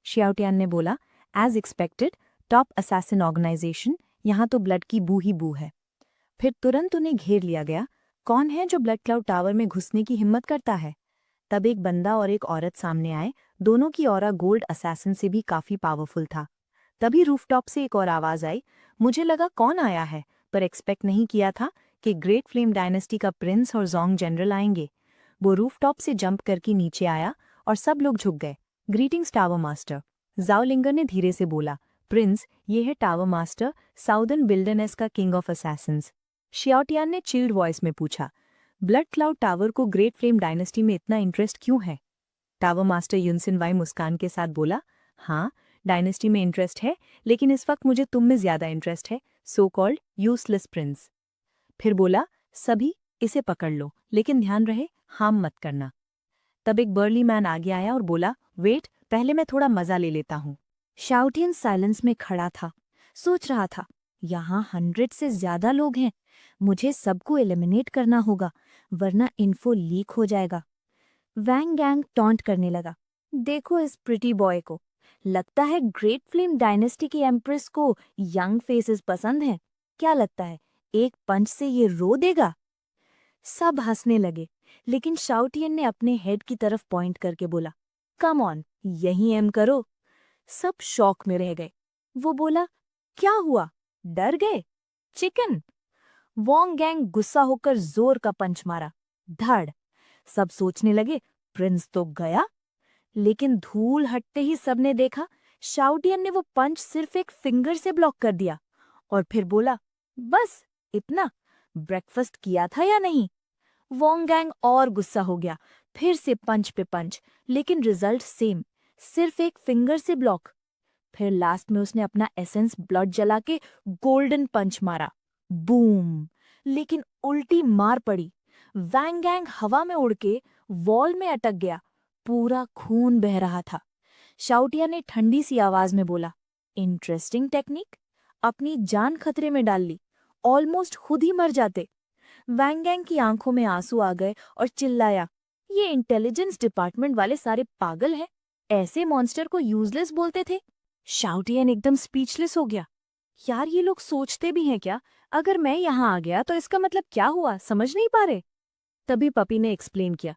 शियाओटियान ने बोला, as expected, top assassin organization, यहाँ तो ब्लड की बू ही बू है। फिर तुरंत उन्हें घेर लिया गया। कौन है जो ब्लड क्लाउड टावर में घुसने की हिम्मत करता है? तब एक बंदा और एक औरत सामने आए। दोनों की ऑरा गोल्ड असैसिन से भी काफी पावरफुल था। तभी रूफटॉप से एक और आवाज आई। मुझे लगा कौन आया है, पर एक्सपेक्ट नहीं किया था कि ग्रेट फ्लेम डायनेस्टी का प्रिंस और जोंग जनरल आएंगे। वो रूफटॉप से जंप करके नीचे आया और सब लोग झुक गए। ग्रीटिंग्स टावर मास्टर, जाओलिंगर ने धीरे से बोला। प्रिंस, ये है टावर मास्टर, साउदर्न विल्डरनेस का किंग ऑफ असैसिन्स। शियाओटियान ने चिल्ड वॉइस में पूछा, ब्लड क्लाउड टावर को ग्रेट फ्लेम डायनेस्टी में इतना इंटरेस्ट क्यों है? टावर मास्टर युनसिन वाई मुस्कान के साथ बोला, हाँ, डायनेस्टी में इंटरेस्ट है, लेकिन इस वक्त मुझे तुम में ज्यादा इंटरेस्ट है, सो कॉल्ड यूजलेस प्रिंस। फिर बोला, सभी इसे पकड़ लो, लेकिन ध्यान रहे हार्म मत करना। तब एक बर्ली मैन आगे आया और बोला, वेट, पहले मैं थोड़ा मजा ले लेता हूँ। शाउटियन साइलेंस में खड़ा था, सोच रहा था, यहाँ 100 से ज्यादा लोग हैं, मुझे सबको एलिमिनेट करना होगा, वरना इन्फो लीक हो जाएगा। वैंग गैंग टॉन्ट करने लगा, देखो इस प्रिटी बॉय को, लगता है ग्रेट फ्लेम डायनेस्टी की एम्प्रेस को यंग फेसेस पसंद हैं। क्या लगता है, एक पंच से ये रो देगा? सब हंसने लगे, लेकिन शाउटियन ने अपने हेड की तरफ पॉइंट करके बोला, कम ऑन, यही एम करो। सब शॉक में रह गए। वो बोला, क्या हुआ, डर गए? चिकन? वोंग गैंग गुस्सा होकर जोर का पंच मारा, धड़। सब सोचने लगे, प्रिंस तो गया। लेकिन धूल हटते ही सबने देखा, शाउटियन ने वो पंच सिर्फ एक फिंगर से ब्लॉक कर दिया और फिर बोला, बस इतना, ब्रेकफास्ट किया था या नहीं? वोंग गैंग और गुस्सा हो गया, फिर से पंच पे पंच, लेकिन रिजल्ट सेम, सिर्फ एक फिंगर से ब्लॉक। फिर लास्ट में उसने अपना एसेंस ब्लड जला के गोल्डन पंच मारा, बूम, लेकिन उल्टी मार पड़ी। वैंग गैंग हवा में उड़ के वॉल में अटक गया, पूरा खून बह रहा था। शाउटिया ने ठंडी सी आवाज में बोला, इंटरेस्टिंग टेक्निक, अपनी जान खतरे में डाल ली, ऑलमोस्ट खुद ही मर जाते। वैंग गैंग की आंखों में आंसू आ गए और चिल्लाया, ये इंटेलिजेंस डिपार्टमेंट वाले सारे पागल हैं, ऐसे मॉन्स्टर को यूजलेस बोलते थे। शाउटियन एकदम स्पीचलेस हो गया। यार ये लोग सोचते भी हैं क्या? अगर मैं यहाँ आ गया तो इसका मतलब क्या हुआ, समझ नहीं पा रहे। तभी पपी ने एक्सप्लेन किया,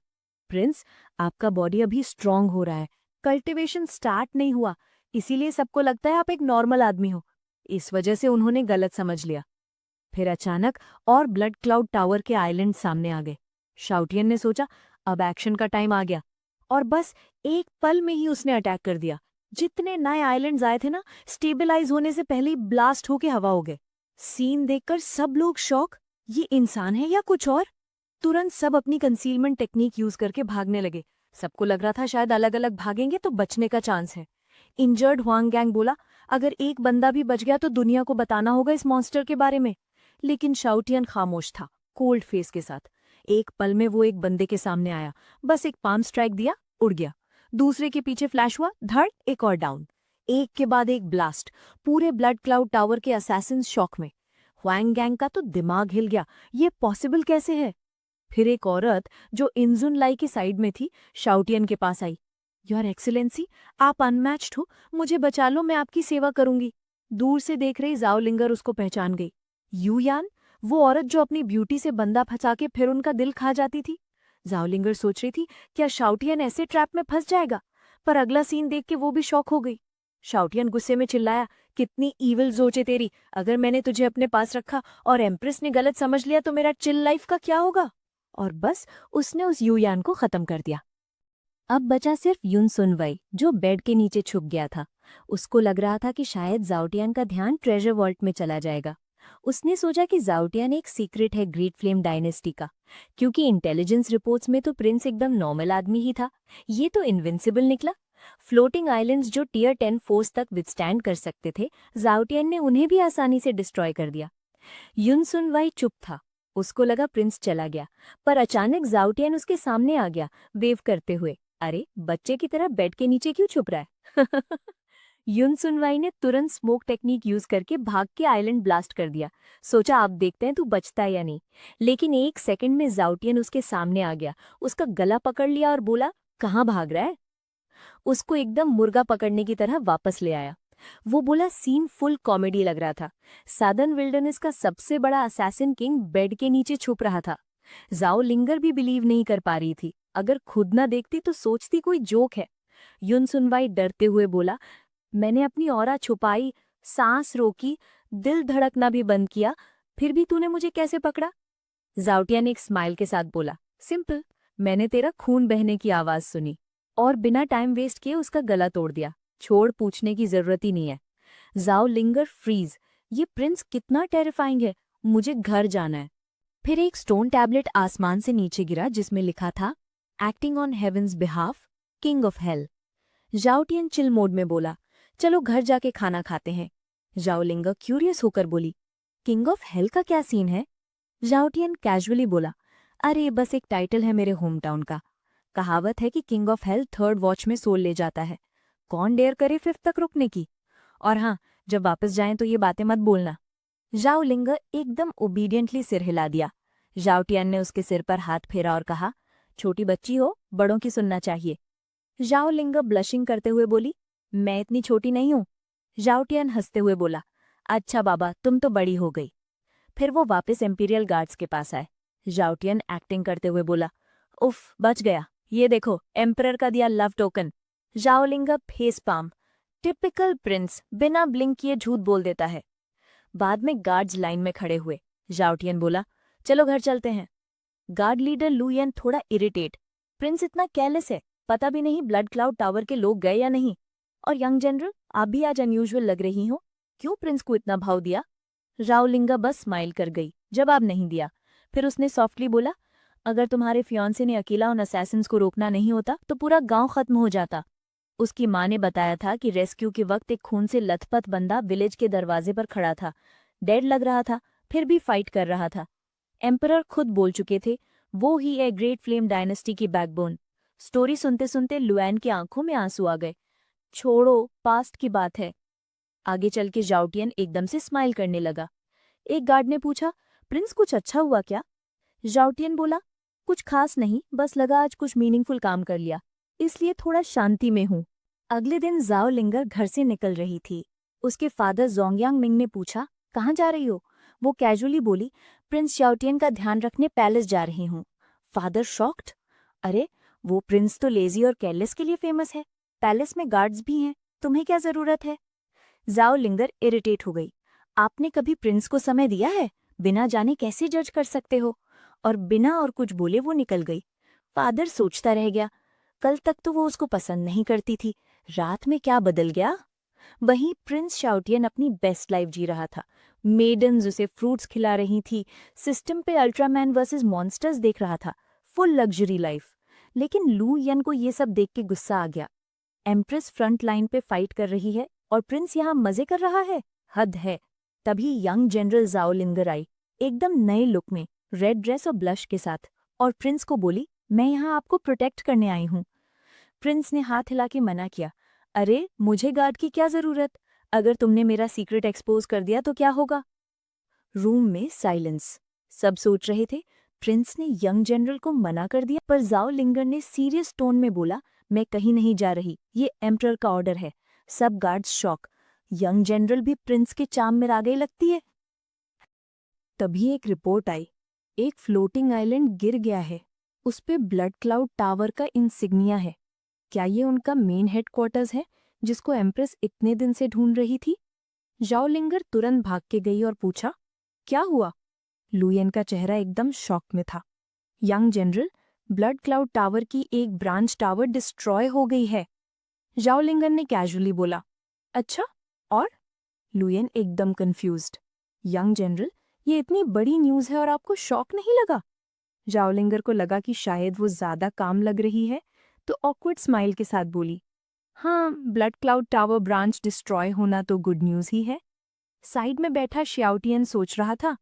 प्रिंस, आपका बॉडी अभी स्ट्रांग हो रहा है, कल्टीवेशन स्टार्ट नहीं हुआ, इसीलिए सबको लगता है आप एक नॉर्मल आदमी हो। इस वजह से उन्होंने गलत समझ लिया। फिर अचानक और ब्लड क्लाउड टावर के आइलैंड सामने आ गए। शाउटियन ने सोचा अब एक्शन का टाइम आ गया, और बस एक पल में ही उसने अटैक कर दिया। जितने नए आइलैंड्स आए थे ना, स्टेबलाइज होने से पहले ही ब्लास्ट होके हवा हो गए। सीन देखकर सब लोग शॉक, ये इंसान है या कुछ और। तुरंत सब अपनी कंसीलमेंट टेक्निक यूज करके भागने लगे। सबको लग रहा था शायद अलग अलग भागेंगे तो बचने का चांस है। इंजर्ड हुआंग गैंग बोला, अगर एक बंदा भी बच गया तो दुनिया को बताना होगा इस मॉन्स्टर के बारे में। लेकिन शाउटियन खामोश था, कोल्ड फेस के साथ। एक पल में वो एक बंदे के सामने आया, बस एक पाम स्ट्राइक दिया, उड़ गया। दूसरे के पीछे फ्लैश हुआ, धड़, एक और डाउन। एक के बाद एक ब्लास्ट। पूरे ब्लड क्लाउड टावर के असैसिन्स शॉक में। हुआंग गैंग का तो दिमाग हिल गया, ये पॉसिबल कैसे है। फिर एक औरत जो इंजुन लाई की साइड में थी, शाउटियन के पास आई। योर एक्सीलेंसी, आप अनमैच्ड हो, मुझे बचा लो, मैं आपकी सेवा करूंगी। दूर से देख रही जाओलिंगर उसको पहचान गई। यूयान, वो औरत जो अपनी ब्यूटी से बंदा फंसा के फिर उनका दिल खा जाती थी। जाओलिंगर सोच रही थी क्या शाउटियन ऐसे ट्रैप में फंस जाएगा, पर अगला सीन देख के वो भी शॉक हो गई। शाउटियन गुस्से में चिल्लाया, कितनी ईविल सोचे तेरी, अगर मैंने तुझे अपने पास रखा और एम्प्रेस ने गलत समझ लिया तो मेरा चिल लाइफ का क्या होगा। और बस उसने उस यूयान को खत्म कर दिया। अब बचा सिर्फ युन सुनवई, जो बेड के नीचे छुप गया था। उसको लग रहा था कि शायद जाओटियान का ध्यान ट्रेजर वॉल्ट में चला जाएगा। उसने सोचा कि जाओटियान एक सीक्रेट है ग्रेट फ्लेम डायनेस्टी का, क्योंकि इंटेलिजेंस रिपोर्ट्स में तो प्रिंस एकदम नॉर्मल आदमी ही था। ये तो इनविंसिबल निकला। फ्लोटिंग आइलैंड्स जो टियर 10 फोर्स तक विथस्टैंड कर सकते थे, जाओटियान ने उन्हें भी आसानी से डिस्ट्रॉय कर दिया। युन सुनवाई चुप था। उसको लगा प्रिंस चला गया, पर अचानक जाओटियान उसके सामने आ गया, वेव करते हुए। अरे, बच्चे की तरह बेड के नीचे क्यों छुप रहा है? युन सुनवाई ने तुरंत स्मोक टेक्निक यूज करके भाग के आइलैंड ब्लास्ट कर दिया। सोचा आप देखते हैं तू बचता है या नहीं। लेकिन एक सेकंड में जाओटियन उसके सामने आ गया, उसका गला पकड़ लिया और बोला, कहाँ भाग रहा है। उसको एकदम मुर्गा पकड़ने की तरह वापस ले आया। वो बोला, सीन फुल कॉमेडी लग रहा था। सादर्न विल्डरनेस का सबसे बड़ा असैसिन किंग बेड के नीचे छुप रहा था। जाओ लिंगर भी बिलीव नहीं कर पा रही थी। अगर खुद ना देखती तो सोचती कोई जोक है। युन सुनवाई डरते हुए बोला, मैंने अपनी ऑरा छुपाई, सांस रोकी, दिल धड़कना भी बंद किया, फिर भी तूने मुझे कैसे पकड़ा। जाउटिया ने एक स्माइल के साथ बोला, सिंपल, मैंने तेरा खून बहने की आवाज सुनी और बिना टाइम वेस्ट किए उसका गला तोड़ दिया। छोड़, पूछने की जरूरत ही नहीं है। जाओ लिंगर फ्रीज, ये प्रिंस कितना टेरिफाइंग है, मुझे घर जाना है। फिर एक स्टोन टैबलेट आसमान से नीचे गिरा जिसमें लिखा था, acting on heaven's behalf, king of hell. Xiaotian chill mode में बोला, चलो घर जाके खाना खाते हैं। जाओलिंगा क्यूरियस होकर बोली, किंग ऑफ हेल का क्या सीन है। जाओटियन कैजुअली बोला, अरे बस एक टाइटल है मेरे होम टाउन का। कहावत है कि king of hello third watch में सोल ले जाता है, कौन डेयर करे फिफ्थ तक रुकने की। और हाँ, जब वापस जाएं तो ये बातें मत बोलना। जाओलिंगा एकदम ओबीडियंटली सिर हिला दिया। जाओटियन ने उसके सिर पर हाथ फेरा और कहा, छोटी बच्ची हो, बड़ों की सुनना चाहिए। जाओलिंगा ब्लशिंग करते हुए बोली, मैं इतनी छोटी नहीं हूं। जाओटियन हंसते हुए बोला, अच्छा बाबा, तुम तो बड़ी हो गई। फिर वो वापस एम्पीरियल गार्ड्स के पास आए। जाओटियन एक्टिंग करते हुए बोला, उफ, बच गया, ये देखो एम्परर का दिया लव टोकन। जाओलिंगा फेस पाम, टिपिकल प्रिंस, बिना ब्लिंक किए झूठ बोल देता है। बाद में गार्ड्स लाइन में खड़े हुए। जाओटियन बोला, चलो घर चलते हैं। गार्ड लीडर लुयन थोड़ा इरिटेट, प्रिंस इतना केयरलेस है, पता भी नहीं ब्लड क्लाउड टावर के लोग गए या नहीं। और यंग जनरल, आप भी आज अनयूजुअल लग रही हो, क्यों प्रिंस को इतना भाव दिया। रावलिंगा बस स्माइल कर गई, जवाब नहीं दिया। फिर उसने सॉफ्टली बोला, अगर तुम्हारे फियांसे ने अकेला उन असैसिन्स को रोकना नहीं होता तो पूरा गांव खत्म हो जाता। उसकी माँ ने बताया था कि रेस्क्यू के वक्त एक खून से लथपथ बंदा विलेज के दरवाजे पर खड़ा था, डेड लग रहा था, फिर भी फाइट कर रहा था। एम्परर खुद बोल चुके थे, वो ही है ग्रेट फ्लेम डायनेस्टी की बैकबोन। स्टोरी सुनते सुनते लुएन की आंखों में आंसू आ गए। छोड़ो, पास्ट की बात है। आगे चल के जाउटियन एकदम से स्माइल करने लगा। एक गार्ड ने पूछा, प्रिंस कुछ अच्छा हुआ क्या। जाओटियन बोला, कुछ खास नहीं, बस लगा आज कुछ मीनिंगफुल काम कर लिया, इसलिए थोड़ा शांति में हूँ। अगले दिन जाओ लिंगर घर से निकल रही थी। उसके फादर जोंगयांग मिंग ने पूछा, कहाँ जा रही हो? वो कैजुअली बोली, प्रिंस जाओटियन का ध्यान रखने पैलेस जा रही हूँ। फादर शॉक्ड, अरे वो प्रिंस तो लेजी और केयरलेस के लिए फेमस है, पैलेस में गार्ड्स भी हैं, तुम्हें क्या जरूरत है? जाओ लिंगर इरिटेट हो गई, आपने कभी प्रिंस को समय दिया है? बिना जाने कैसे जज कर सकते हो? और बिना और कुछ बोले वो निकल गई। फादर सोचता रह गया, कल तक तो वो उसको पसंद नहीं करती थी, रात में क्या बदल गया? वहीं प्रिंस शाउटियन अपनी बेस्ट लाइफ जी रहा था। मेडन्स उसे फ्रूट्स खिला रही थी, सिस्टम पे अल्ट्रामैन वर्सेस मॉन्स्टर्स देख रहा था, फुल लग्जरी लाइफ। लेकिन लू यन को ये सब देख के गुस्सा आ गया। एम्प्रेस फ्रंट लाइन पे फाइट कर रही है और प्रिंस यहाँ मजे कर रहा है, हद है। तभी यंग जनरल जाओ लिंगर आई, एकदम नए लुक में, रेड ड्रेस और ब्लश के साथ, और प्रिंस को बोली, मैं यहाँ आपको प्रोटेक्ट करने आई हूँ। प्रिंस ने हाथ हिला के मना किया, अरे मुझे गार्ड की क्या जरूरत? अगर तुमने मेरा सीक्रेट एक्सपोज कर दिया तो क्या होगा? रूम में साइलेंस। सब सोच रहे थे प्रिंस ने यंग जनरल को मना कर दिया, पर जाओ लिंगर ने सीरियस टोन में बोला, मैं कहीं नहीं जा रही, ये एम्परर का ऑर्डर है। सब गार्ड्स शॉक, यंग जनरल भी प्रिंस के चाम में आ गई लगती है। तभी एक रिपोर्ट आई, एक फ्लोटिंग आइलैंड गिर गया है, उस पे ब्लड क्लाउड टावर का इंसिग्निया है। क्या ये उनका मेन हेडक्वार्टर्स है जिसको एम्प्रेस इतने दिन से ढूंढ रही थी? जाओ लिंगर तुरंत भाग के गई और पूछा, क्या हुआ? लुयन का चेहरा एकदम शॉक में था। Young general, blood cloud tower की एक ब्रांच टावर डिस्ट्रॉय हो गई है। जाओ लिंगर ने कैजुअली बोला, अच्छा, और? लुयन एकदम कंफ्यूज्ड। यंग जनरल, ये इतनी बड़ी न्यूज़ है और आपको शॉक नहीं लगा? जाओ लिंगर को लगा कि शायद वो ज्यादा काम लग रही है, तो ऑकवर्ड स्माइल के साथ बोली, हाँ, blood cloud tower branch destroy होना तो गुड न्यूज़ ही है। साइड में बैठा श्याउटियन सोच रहा था,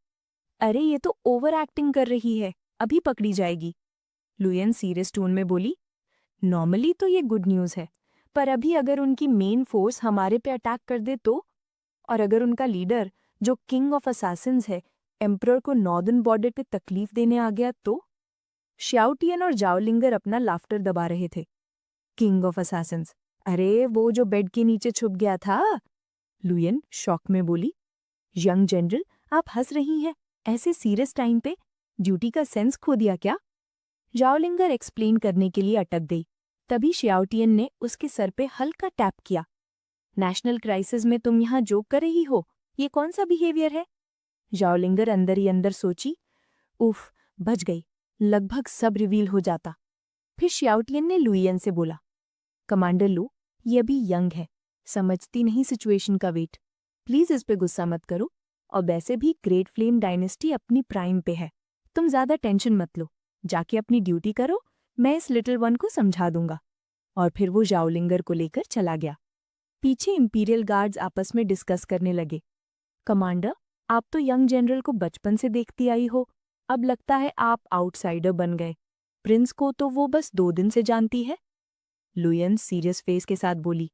अरे ये तो ओवर एक्टिंग कर रही है, अभी पकड़ी जाएगी। लुयन सीरियस टोन में बोली, नॉर्मली तो ये गुड न्यूज़ है, पर अभी अगर उनकी मेन फोर्स हमारे पे अटैक कर दे तो? और अगर उनका लीडर, जो किंग ऑफ असासिन्स है, एम्परर को नॉर्दर्न बॉर्डर पे तकलीफ देने आ गया तो? श्याउटियन और जाओलिंगर अपना लाफ्टर दबा रहे थे। किंग ऑफ असासिन्स, अरे वो जो बेड के नीचे छुप गया था? लुयन शॉक में बोली, यंग जनरल, आप हंस रही हैं, ऐसे सीरियस टाइम पे? ड्यूटी का सेंस खो दिया क्या? जाओलिंगर एक्सप्लेन करने के लिए अटक गई। तभी श्याउटियन ने उसके सर पे हल्का टैप किया, नेशनल क्राइसिस में तुम यहाँ जोक कर रही हो, ये कौन सा बिहेवियर है? जाओलिंगर अंदर ही अंदर सोची, उफ, बच गई, लगभग सब रिवील हो जाता। फिर श्याउटियन ने लुइयन से बोला, कमांडर लू, ये अभी यंग है, समझती नहीं सिचुएशन का वेट, प्लीज इस पे गुस्सा मत करो, और वैसे भी ग्रेट फ्लेम डायनेस्टी अपनी प्राइम पे है, तुम ज्यादा टेंशन मत लो, जाके अपनी ड्यूटी करो, मैं इस लिटिल वन को समझा दूंगा। और फिर वो जाओलिंगर को लेकर चला गया। पीछे इंपीरियल गार्ड्स आपस में डिस्कस करने लगे, कमांडर, आप तो यंग जनरल को बचपन से देखती आई हो, अब लगता है आप आउटसाइडर बन गए, प्रिंस को तो वो बस 2 दिन से जानती है। लुयन सीरियस फेस के साथ बोली,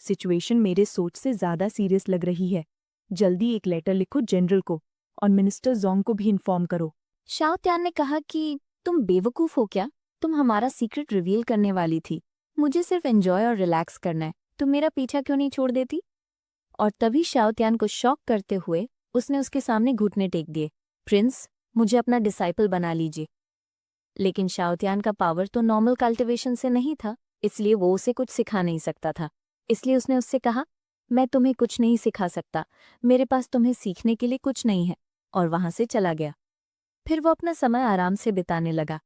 सिचुएशन मेरे सोच से ज्यादा सीरियस लग रही है, जल्दी एक लेटर लिखो जनरल को, और मिनिस्टर जोंग को भी इन्फॉर्म करो। शाओत्यान ने कहा कि तुम बेवकूफ हो क्या? तुम हमारा सीक्रेट रिवील करने वाली थी, मुझे सिर्फ एंजॉय और रिलैक्स करना है, तुम मेरा पीछा क्यों नहीं छोड़ देती? और तभी शाओत्यान को शॉक करते हुए उसने उसके सामने घुटने टेक दिए, प्रिंस, मुझे अपना डिसाइपल बना लीजिए। लेकिन शाओत्यान का पावर तो नॉर्मल कल्टिवेशन से नहीं था, इसलिए वो उसे कुछ सिखा नहीं सकता था। इसलिए उसने उससे कहा, मैं तुम्हें कुछ नहीं सिखा सकता, मेरे पास तुम्हें सीखने के लिए कुछ नहीं है, और वहां से चला गया। फिर वो अपना समय आराम से बिताने लगा।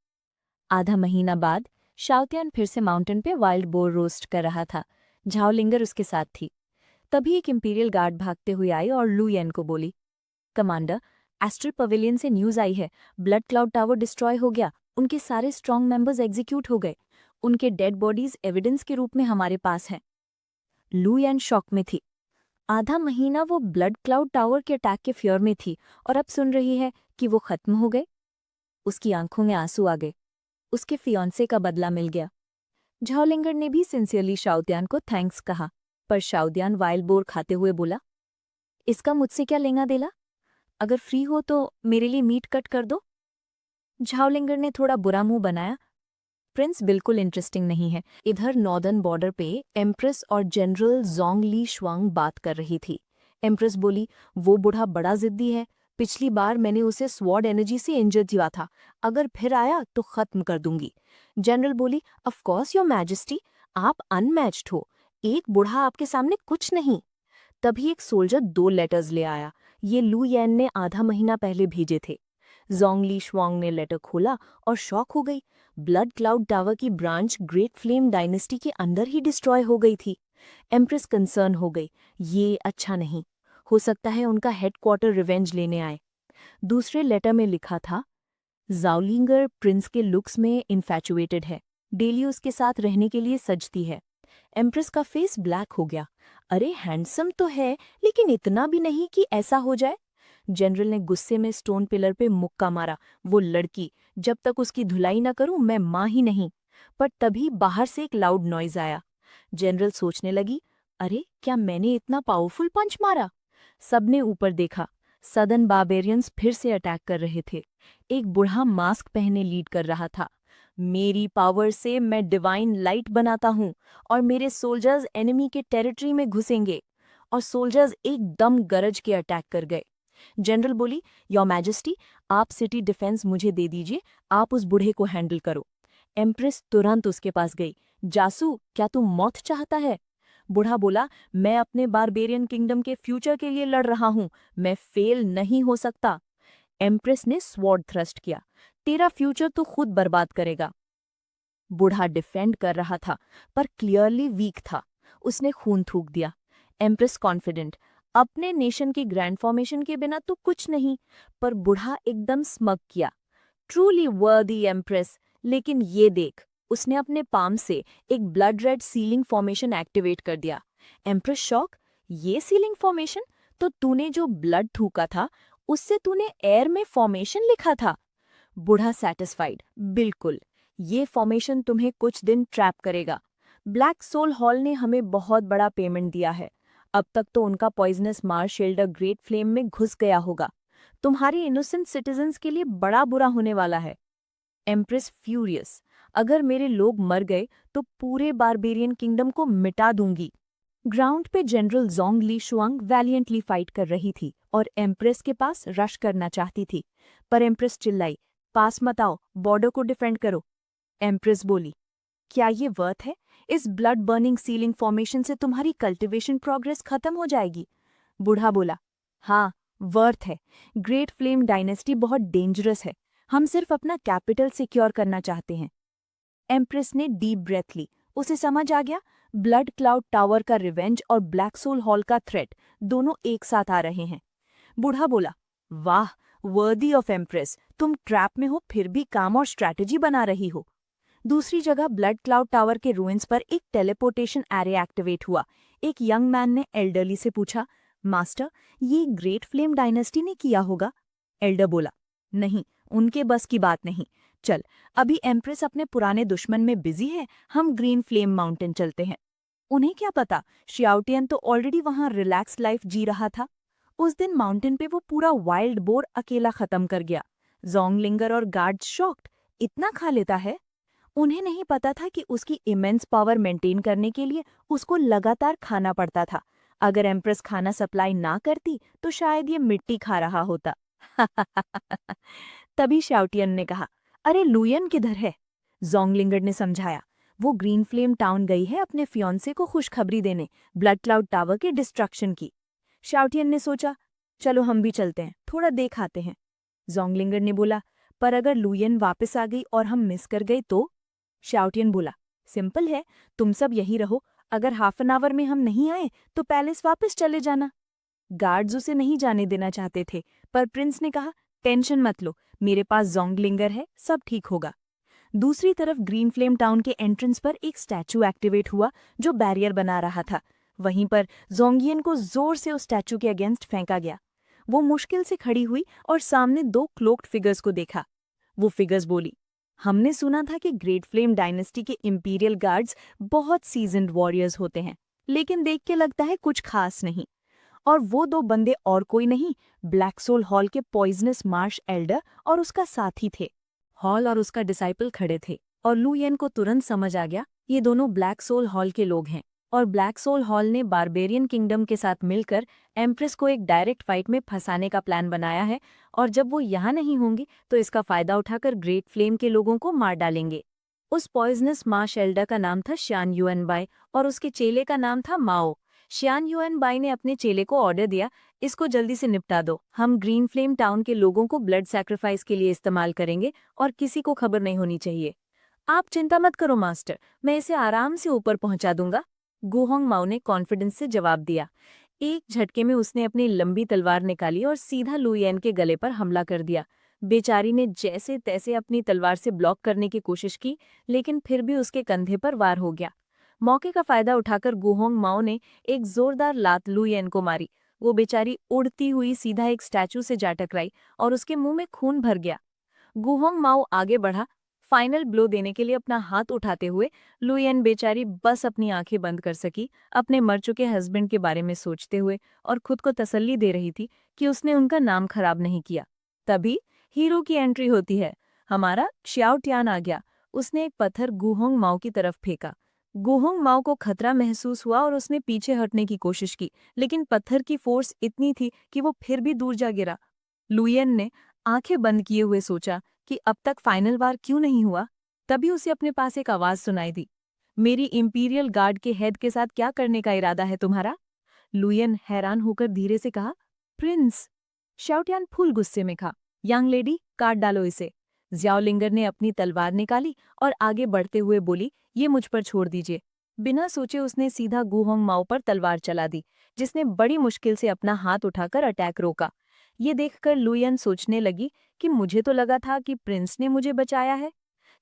आधा महीना बाद शाओत्यान फिर से माउंटेन पे वाइल्ड बोर रोस्ट कर रहा था। झाओलिंगर उसके साथ थी। तभी एक इंपीरियल गार्ड भागते हुए आई और लुयन को बोली, कमांडर, एस्ट्रल पवेलियन से न्यूज आई है, ब्लड क्लाउड टावर डिस्ट्रॉय हो गया, उनके सारे स्ट्रांग मेंबर्स एग्जीक्यूट हो गए, उनके डेड बॉडीज एविडेंस के रूप में हमारे पास हैं। लुयन शॉक में थी। आधा महीना वो ब्लड क्लाउड टावर के अटैक के फियर में थी, और अब सुन रही है कि वो खत्म हो गए। उसकी आंखों में आंसू आ गए। उसके फियांसे का बदला मिल गया। झाओलिंगर ने भी सिंसियरली शाओत्यान को थैंक्स कहा, पर शाओत्यान वाइल्ड बोर खाते हुए बोला, इसका मुझसे क्या लेना देला? अगर फ्री हो तो मेरे लिए मीट कट कर दो। झाओलिंगर ने थोड़ा बुरा मुंह बनाया। प्रिंस बिल्कुल इंटरेस्टिंग नहीं है। इधर नॉर्दर्न बॉर्डर पे एम्प्रेस और जनरल जोंग ली शुआंग बात कर रही थी। एम्प्रेस बोली, वो बूढ़ा बड़ा जिद्दी है। पिछली बार मैंने उसे स्वॉर्ड एनर्जी से इंजर किया था। अगर फिर आया तो खत्म कर दूंगी। जनरल बोली, ऑफ कोर्स योर मैजेस्टी, आप अनमैच्ड हो। एक बूढ़ा आपके सामने कुछ नहीं। तभी एक सोल्जर 2 लेटर्स ले आया। ये लू यैन ने आधा महीना पहले भेजे थे। जोंगली शुआंग ने लेटर खोला और शॉक हो गई। ब्लड क्लाउड टावर की ब्रांच ग्रेट फ्लेम डायनेस्टी के अंदर ही डिस्ट्रॉय हो गई थी। एम्प्रेस कंसर्न हो गई। ये अच्छा नहीं। हो सकता है उनका हेडक्वार्टर रिवेंज लेने आए। दूसरे लेटर में लिखा था, जाओलिंगर प्रिंस के लुक्स में इन्फैचुएटेड है। डेली उसके साथ रहने के लिए सजती है। एम्प्रेस का फेस ब्लैक हो गया। अरे हैंडसम तो है, लेकिन इतना भी नहीं कि ऐसा हो जाए। जनरल ने गुस्से में स्टोन पिलर पे मुक्का मारा। वो लड़की, जब तक उसकी धुलाई न करूं मैं मां ही नहीं। पर तभी बाहर से एक लाउड नॉइज आया। जनरल सोचने लगी, अरे क्या मैंने इतना पावरफुल पंच मारा? सबने ऊपर देखा। सदन बार्बेरियंस फिर से अटैक कर रहे थे। एक बूढ़ा मास्क पहने लीड कर रहा था। मेरी पावर से मैं डिवाइन लाइट बनाता हूँ और मेरे सोल्जर्स एनिमी के टेरिटरी में घुसेंगे। और सोल्जर्स एकदम गरज के अटैक कर गए। जनरल बोली, योर मैजेस्टी, आप सिटी डिफेंस मुझे दे दीजिए, आप उस बूढ़े को हैंडल करो। एम्प्रेस तुरंत उसके पास गई। जासू, क्या तू मौत चाहता है? बूढ़ा बोला, मैं अपने बारबेरियन किंगडम के फ्यूचर के लिए लड़ रहा हूँ। मैं फेल नहीं हो सकता। एम्प्रेस ने स्वॉर्ड थ्रस्ट किया। तेरा फ्यूचर तो खुद बर्बाद करेगा। बूढ़ा डिफेंड कर रहा था, पर क्लियरली वीक था। उसने खून थूक दिया। एम्प्रेस कॉन्फिडेंट, अपने नेशन की ग्रैंड फॉर्मेशन के बिना तो कुछ नहीं। पर बूढ़ा एकदम स्मग किया। ट्रूली वर्दी एम्प्रेस, लेकिन ये देख। उसने अपने पाम से एक blood red ceiling formation activate कर दिया। एम्प्रेस शॉक, ये सीलिंग फॉर्मेशन? तो तूने जो ब्लड थूका था, उससे तूने एयर में फॉर्मेशन लिखा था। बूढ़ा सेटिस्फाइड, बिल्कुल। ये फॉर्मेशन तुम्हें कुछ दिन ट्रैप करेगा। ब्लैक सोल हॉल ने हमें बहुत बड़ा पेमेंट दिया है। अब तक तो उनका poisonous Mars shareholder great flame में घुस गया होगा। तुम्हारी इनोसेंट सिटीजन्स के लिए बड़ा बुरा होने वाला है। एम्प्रेस फ्यूरियस, अगर मेरे लोग मर गए तो पूरे बारबेरियन किंगडम को मिटा दूंगी। ग्राउंड पे जनरल जोंग ली शुआंग वैलियंटली फाइट कर रही थी और एम्प्रेस के पास रश करना चाहती थी। पर एम्प्रेस चिल्लाई, पास मत आओ, बॉर्डर को डिफेंड करो। एम्प्रेस बोली, क्या ये वर्थ है? इस ब्लड बर्निंग सीलिंग फॉर्मेशन से तुम्हारी कल्टिवेशन प्रोग्रेस खत्म हो जाएगी। बूढ़ा बोला, हाँ, वर्थ है। ग्रेट फ्लेम डायनेस्टी बहुत डेंजरस है। हम सिर्फ अपना कैपिटल सिक्योर करना चाहते हैं। एम्प्रेस ने डीप ब्रेथ ली। उसे समझ आ गया, ब्लड क्लाउड टावर का रिवेंज और ब्लैक सोल हॉल का थ्रेट दोनों एक साथ आ रहे हैं। बूढ़ा बोला, वाह, वर्दी ऑफ एम्प्रेस, तुम ट्रैप में हो फिर भी काम और स्ट्रैटेजी बना रही हो। दूसरी जगह ब्लड क्लाउड टावर के रूइंस पर एक टेलीपोर्टेशन एरे एक्टिवेट हुआ। एक यंग मैन ने एल्डरली से पूछा, मास्टर, ये ग्रेट फ्लेम डायनेस्टी ने किया होगा? एल्डर बोला, नहीं, उनके बस की बात नहीं। चल, अभी एम्प्रेस अपने पुराने दुश्मन में बिजी है, हम ग्रीन फ्लेम माउंटेन चलते हैं। उन्हें क्या पता, शियाउटियन तो ऑलरेडी वहां रिलैक्स लाइफ जी रहा था। उस दिन माउंटेन पे वो पूरा वाइल्ड बोर अकेला खत्म कर गया। जोंगलिंगर और गार्ड्स शॉक्ड, इतना खा लेता है? उन्हें नहीं पता था कि उसकी इमेंस पावर मेंटेन करने के लिए उसको लगातार खाना पड़ता था। अगर एम्प्रेस खाना सप्लाई ना करती तो शायद ये मिट्टी खा रहा होता। तभी शाउटियन ने कहा, अरे लुयन किधर है? जोंगलिंगर ने समझाया, वो ग्रीन फ्लेम टाउन गई है अपने फियोंसे को खुशखबरी देने, ब्लड क्लाउड टावर के डिस्ट्रक्शन की। शाउटियन ने सोचा, चलो हम भी चलते हैं, थोड़ा देख आते हैं। जोंगलिंगर ने बोला, पर अगर लुयन वापस आ गई और हम मिस कर गए तो? शाउटियन बोला, सिंपल है, तुम सब यही रहो। अगर हाफ एन आवर में हम नहीं आए तो पैलेस वापस चले जाना। गार्ड्स उसे नहीं जाने देना चाहते थे, पर प्रिंस ने कहा, टेंशन मत लो, मेरे पास जोंगलिंगर है, सब ठीक होगा। दूसरी तरफ ग्रीन फ्लेम टाउन के एंट्रेंस पर एक स्टैचू एक्टिवेट हुआ जो बैरियर बना रहा था। वहीं पर जोंगियन को जोर से उस स्टैचू के अगेंस्ट फेंका गया। वो मुश्किल से खड़ी हुई और सामने 2 क्लोक्ड फिगर्स को देखा। वो फिगर्स बोली, हमने सुना था कि ग्रेट फ्लेम डायनेस्टी के इंपीरियल गार्ड्स बहुत सीजन्ड वॉरियर्स होते हैं, लेकिन देख के लगता है कुछ खास नहीं। और वो 2 बंदे और कोई नहीं, ब्लैक सोल हॉल के पॉइजनस मार्श एल्डर और उसका साथी थे। हॉल और उसका डिसाइपल खड़े थे और लू येन को तुरंत समझ आ गया ये दोनों ब्लैक सोल हॉल के लोग हैं और ब्लैक सोल हॉल ने बारबेरियन किंगडम के साथ मिलकर एम्प्रेस को एक डायरेक्ट फाइट में फंसाने का प्लान बनाया है और जब वो यहाँ नहीं होंगी तो इसका फायदा उठाकर ग्रेट फ्लेम के लोगों को मार डालेंगे। उस पॉइजनस माँ शेल्डा का नाम था श्यान युएनबाई और उसके चेले का नाम था माओ। श्यान युएनबाई ने अपने चेले को ऑर्डर दिया, इसको जल्दी से निपटा दो, हम ग्रीन फ्लेम टाउन के लोगों को ब्लड सैक्रिफाइस के लिए इस्तेमाल करेंगे और किसी को खबर नहीं होनी चाहिए। आप चिंता मत करो मास्टर, मैं इसे आराम से ऊपर पहुंचा दूंगा, गुहोंग माओ ने कॉन्फिडेंस से जवाब दिया। एक झटके में उसने अपनी लंबी तलवार निकाली और सीधा लू येन के गले पर हमला कर दिया। बेचारी ने जैसे तैसे अपनी तलवार से ब्लॉक करने की कोशिश की, लेकिन फिर भी उसके कंधे पर वार हो गया। मौके का फायदा उठाकर गुहोंग माओ ने एक जोरदार लात लू येन को मारी। वो बेचारी उड़ती हुई सीधा एक स्टैचू से जा टकराई और उसके मुंह में खून भर गया। गुहोंग माओ आगे बढ़ा, फाइनल ब्लो देने के लिए अपना हाथ उठाते हुए लू येन बेचारी बस अपनी आंखें बंद कर सकी, अपने मर चुके हस्बैंड के बारे में सोचते हुए, और खुद को तसल्ली दे रही थी कि उसने उनका नाम खराब नहीं किया। तभी हीरो की एंट्री होती है। हमारा श्याओ ट्यान आ गया। उसने एक पत्थर गुहोंग माओ की तरफ फेंका। गुहोंग माओ को खतरा महसूस हुआ और उसने पीछे हटने की कोशिश की, लेकिन पत्थर की फोर्स इतनी थी कि वो फिर भी दूर जा गिरा। लू येन ने आंखें बंद किए हुए सोचा कि अब तक फाइनल वार क्यों नहीं हुआ। तभी उसे अपने पास एक आवाज सुनाई दी, मेरी इंपीरियल गार्ड के हेड के साथ क्या करने का इरादा है तुम्हारा? लू येन हैरान होकर धीरे से कहा, प्रिंस। शाओटियान फुल गुस्से में कहा, यंग लेडी, काट डालो इसे। ज्याओलिंगर ने अपनी तलवार निकाली और आगे बढ़ते हुए बोली, ये मुझ पर छोड़ दीजिए। बिना सोचे उसने सीधा गुहोंग माओ पर तलवार चला दी, जिसने बड़ी मुश्किल से अपना हाथ उठाकर अटैक रोका। ये देखकर लू येन सोचने लगी कि मुझे तो लगा था कि प्रिंस ने मुझे बचाया है।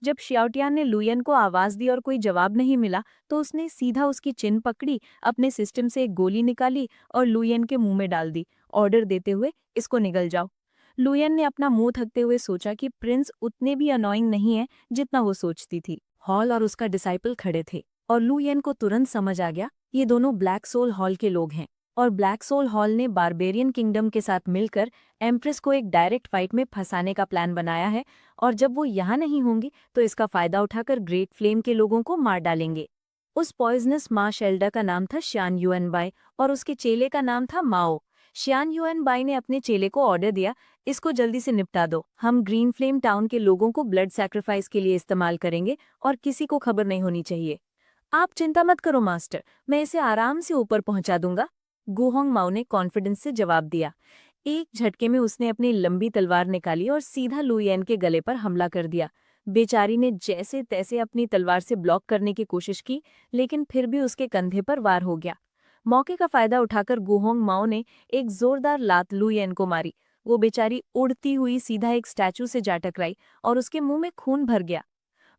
जब श्याओटियान ने लू येन को आवाज दी और कोई जवाब नहीं मिला तो उसने सीधा उसकी चिन पकड़ी, अपने सिस्टम से एक गोली निकाली और लू येन के मुंह में डाल दी, ऑर्डर देते हुए, इसको निगल जाओ। लू येन ने अपना मुंह थकते हुए सोचा कि प्रिंस उतने भी अनोइंग नहीं है जितना वो सोचती थी। हॉल और उसका डिसाइपल खड़े थे और लू येन को तुरंत समझ आ गया ये दोनों ब्लैक सोल हॉल के लोग हैं और ब्लैक सोल हॉल ने बारबेरियन किंगडम के साथ मिलकर एम्प्रेस को एक डायरेक्ट फाइट में फंसाने का प्लान बनाया है और जब वो यहाँ नहीं होंगी तो इसका फायदा उठाकर ग्रेट फ्लेम के लोगों को मार डालेंगे। उस पॉइजनस माँ शेल्डा का नाम था श्यान युएनबाई और उसके चेले का नाम था माओ। श्यान युएनबाई ने अपने चेले को ऑर्डर दिया, इसको जल्दी से निपटा दो, हम ग्रीन फ्लेम टाउन के लोगों को ब्लड सैक्रिफाइस के लिए इस्तेमाल करेंगे और किसी को खबर नहीं होनी चाहिए। आप चिंता मत करो मास्टर, मैं इसे आराम से ऊपर पहुंचा दूंगा, गुहोंग माओ ने कॉन्फिडेंस से जवाब दिया। एक झटके में उसने अपनी लंबी तलवार निकाली और सीधा लू येन के गले पर हमला कर दिया। बेचारी ने जैसे तैसे अपनी तलवार से ब्लॉक करने की कोशिश की, लेकिन फिर भी उसके कंधे पर वार हो गया। मौके का फायदा उठाकर गुहोंग माओ ने एक जोरदार लात लू येन को मारी। वो बेचारी उड़ती हुई सीधा एक स्टैचू से जा टकराई और उसके मुंह में खून भर गया।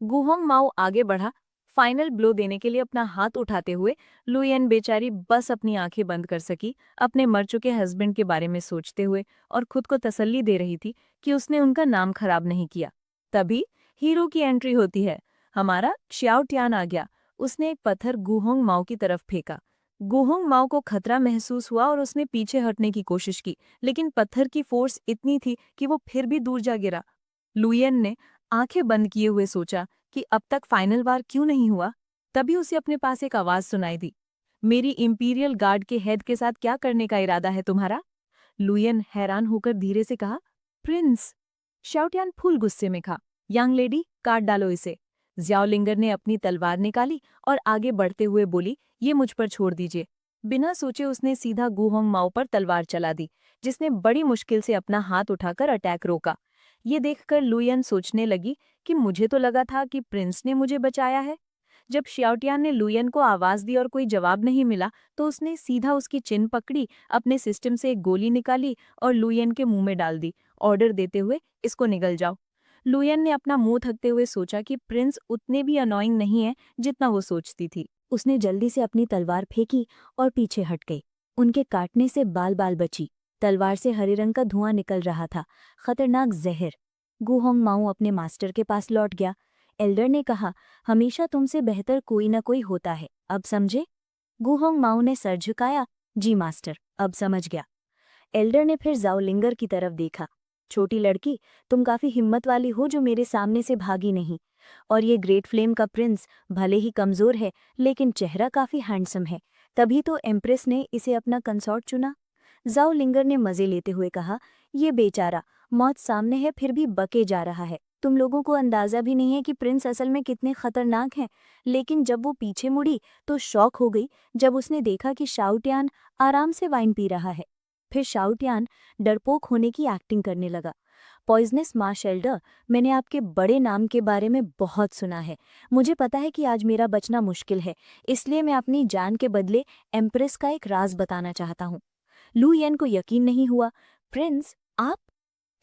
गुहोंग माओ आगे बढ़ा, फाइनल ब्लो देने के लिए अपना हाथ उठाते हुए लू येन बेचारी बस अपनी आंखें बंद कर सकी, अपने मर चुके हस्बैंड के बारे में सोचते हुए, और खुद को तसल्ली दे रही थी कि उसने उनका नाम खराब नहीं किया। तभी हीरो की एंट्री होती है। हमारा श्याओ ट्यान आ गया। उसने एक पत्थर गुहोंग माओ की तरफ फेंका। गुहोंग माओ को खतरा महसूस हुआ और उसने पीछे हटने की कोशिश की, लेकिन पत्थर की फोर्स इतनी थी कि वो फिर भी दूर जा गिरा। लू येन ने आंखें बंद किए हुए सोचा कि अब तक फाइनल वार क्यों नहीं हुआ। तभी उसे अपने पास एक आवाज सुनाई दी, मेरी इंपीरियल गार्ड के हेड के साथ क्या करने का इरादा है तुम्हारा? लू येन हैरान होकर धीरे से कहा, प्रिंस। शाओटियान फुल गुस्से में कहा, यंग लेडी, काट डालो इसे। ज्याओलिंगर ने अपनी तलवार निकाली और आगे बढ़ते हुए बोली, ये मुझ पर छोड़ दीजिए। बिना सोचे उसने सीधा गुहोंग माओ पर तलवार चला दी, जिसने बड़ी मुश्किल से अपना हाथ उठाकर अटैक रोका। ये देखकर लू येन सोचने लगी कि मुझे तो लगा था कि प्रिंस ने मुझे बचाया है। जब श्याओटियान ने लू येन को आवाज दी और कोई जवाब नहीं मिला तो उसने सीधा उसकी चिन पकड़ी, अपने सिस्टम से एक गोली निकाली और लू येन के मुंह में डाल दी, ऑर्डर देते हुए, इसको निगल जाओ। लू येन ने अपना मुंह थकते हुए सोचा कि प्रिंस उतने भी अनोइंग नहीं है जितना वो सोचती थी। उसने जल्दी से अपनी तलवार फेंकी और पीछे हट गई। उनके काटने से बाल बाल बची। तलवार से हरे रंग का धुआं निकल रहा था, खतरनाक जहर। गुहोंग माओ अपने मास्टर के पास लौट गया। एल्डर ने कहा, हमेशा तुमसे बेहतर कोई न कोई होता है, अब समझे? गुहोंग माओ ने सर झुकाया, जी मास्टर, अब समझ गया। एल्डर ने फिर जाओलिंगर की तरफ देखा। छोटी लड़की, तुम काफी हिम्मत वाली हो जो मेरे सामने से भागी नहीं। और ये ग्रेट फ्लेम का प्रिंस भले ही कमजोर है लेकिन चेहरा काफी हैंडसम है, तभी तो एम्प्रेस ने इसे अपना कंसॉर्ट चुना। जाओ लिंगर ने मजे लेते हुए कहा, ये बेचारा मौत सामने है फिर भी बके जा रहा है। तुम लोगों को अंदाजा भी नहीं है कि प्रिंस असल में कितने खतरनाक हैं। लेकिन जब वो पीछे मुड़ी तो शॉक हो गई जब उसने देखा कि शाओटियान आराम से वाइन पी रहा है। फिर शाओटियान डरपोक होने की एक्टिंग करने लगा। पॉइजनस मार्श एल्डर, मैंने आपके बड़े नाम के बारे में बहुत सुना है। मुझे पता है कि आज मेरा बचना मुश्किल है, इसलिए मैं अपनी जान के बदले एम्प्रेस का एक राज बताना चाहता हूँ। लू येन को यकीन नहीं हुआ। प्रिंस, आप?